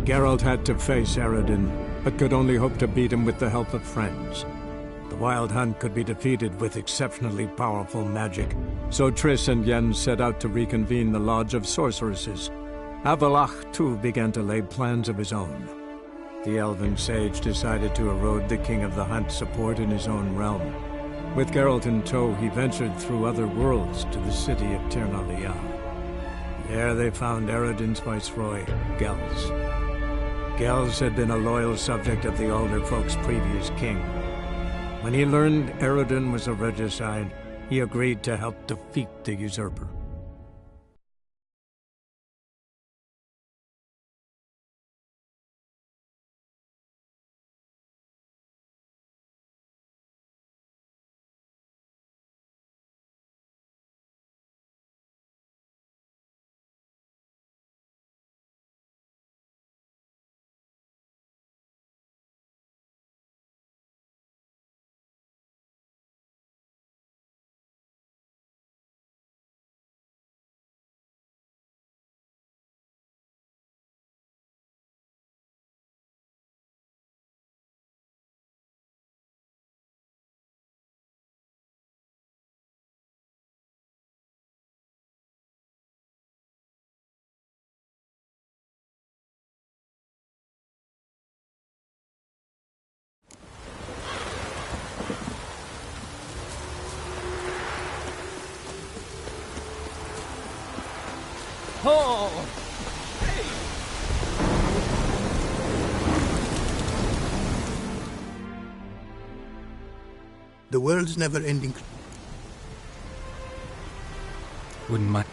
Geralt had to face Eredin, but could only hope to beat him with the help of friends. The Wild Hunt could be defeated with exceptionally powerful magic, so Triss and Yen set out to reconvene the Lodge of Sorceresses. Avallac'h, too, began to lay plans of his own. The elven sage decided to erode the King of the Hunt's support in his own realm. With Geralt in tow, he ventured through other worlds to the city of Tir na Liah. There they found Eredin's viceroy, Gels. Gels had been a loyal subject of the Alder Folk's previous king. When he learned Eredin was a regicide, he agreed to help defeat the usurper. Oh! The world's never-ending. Wouldn't mind.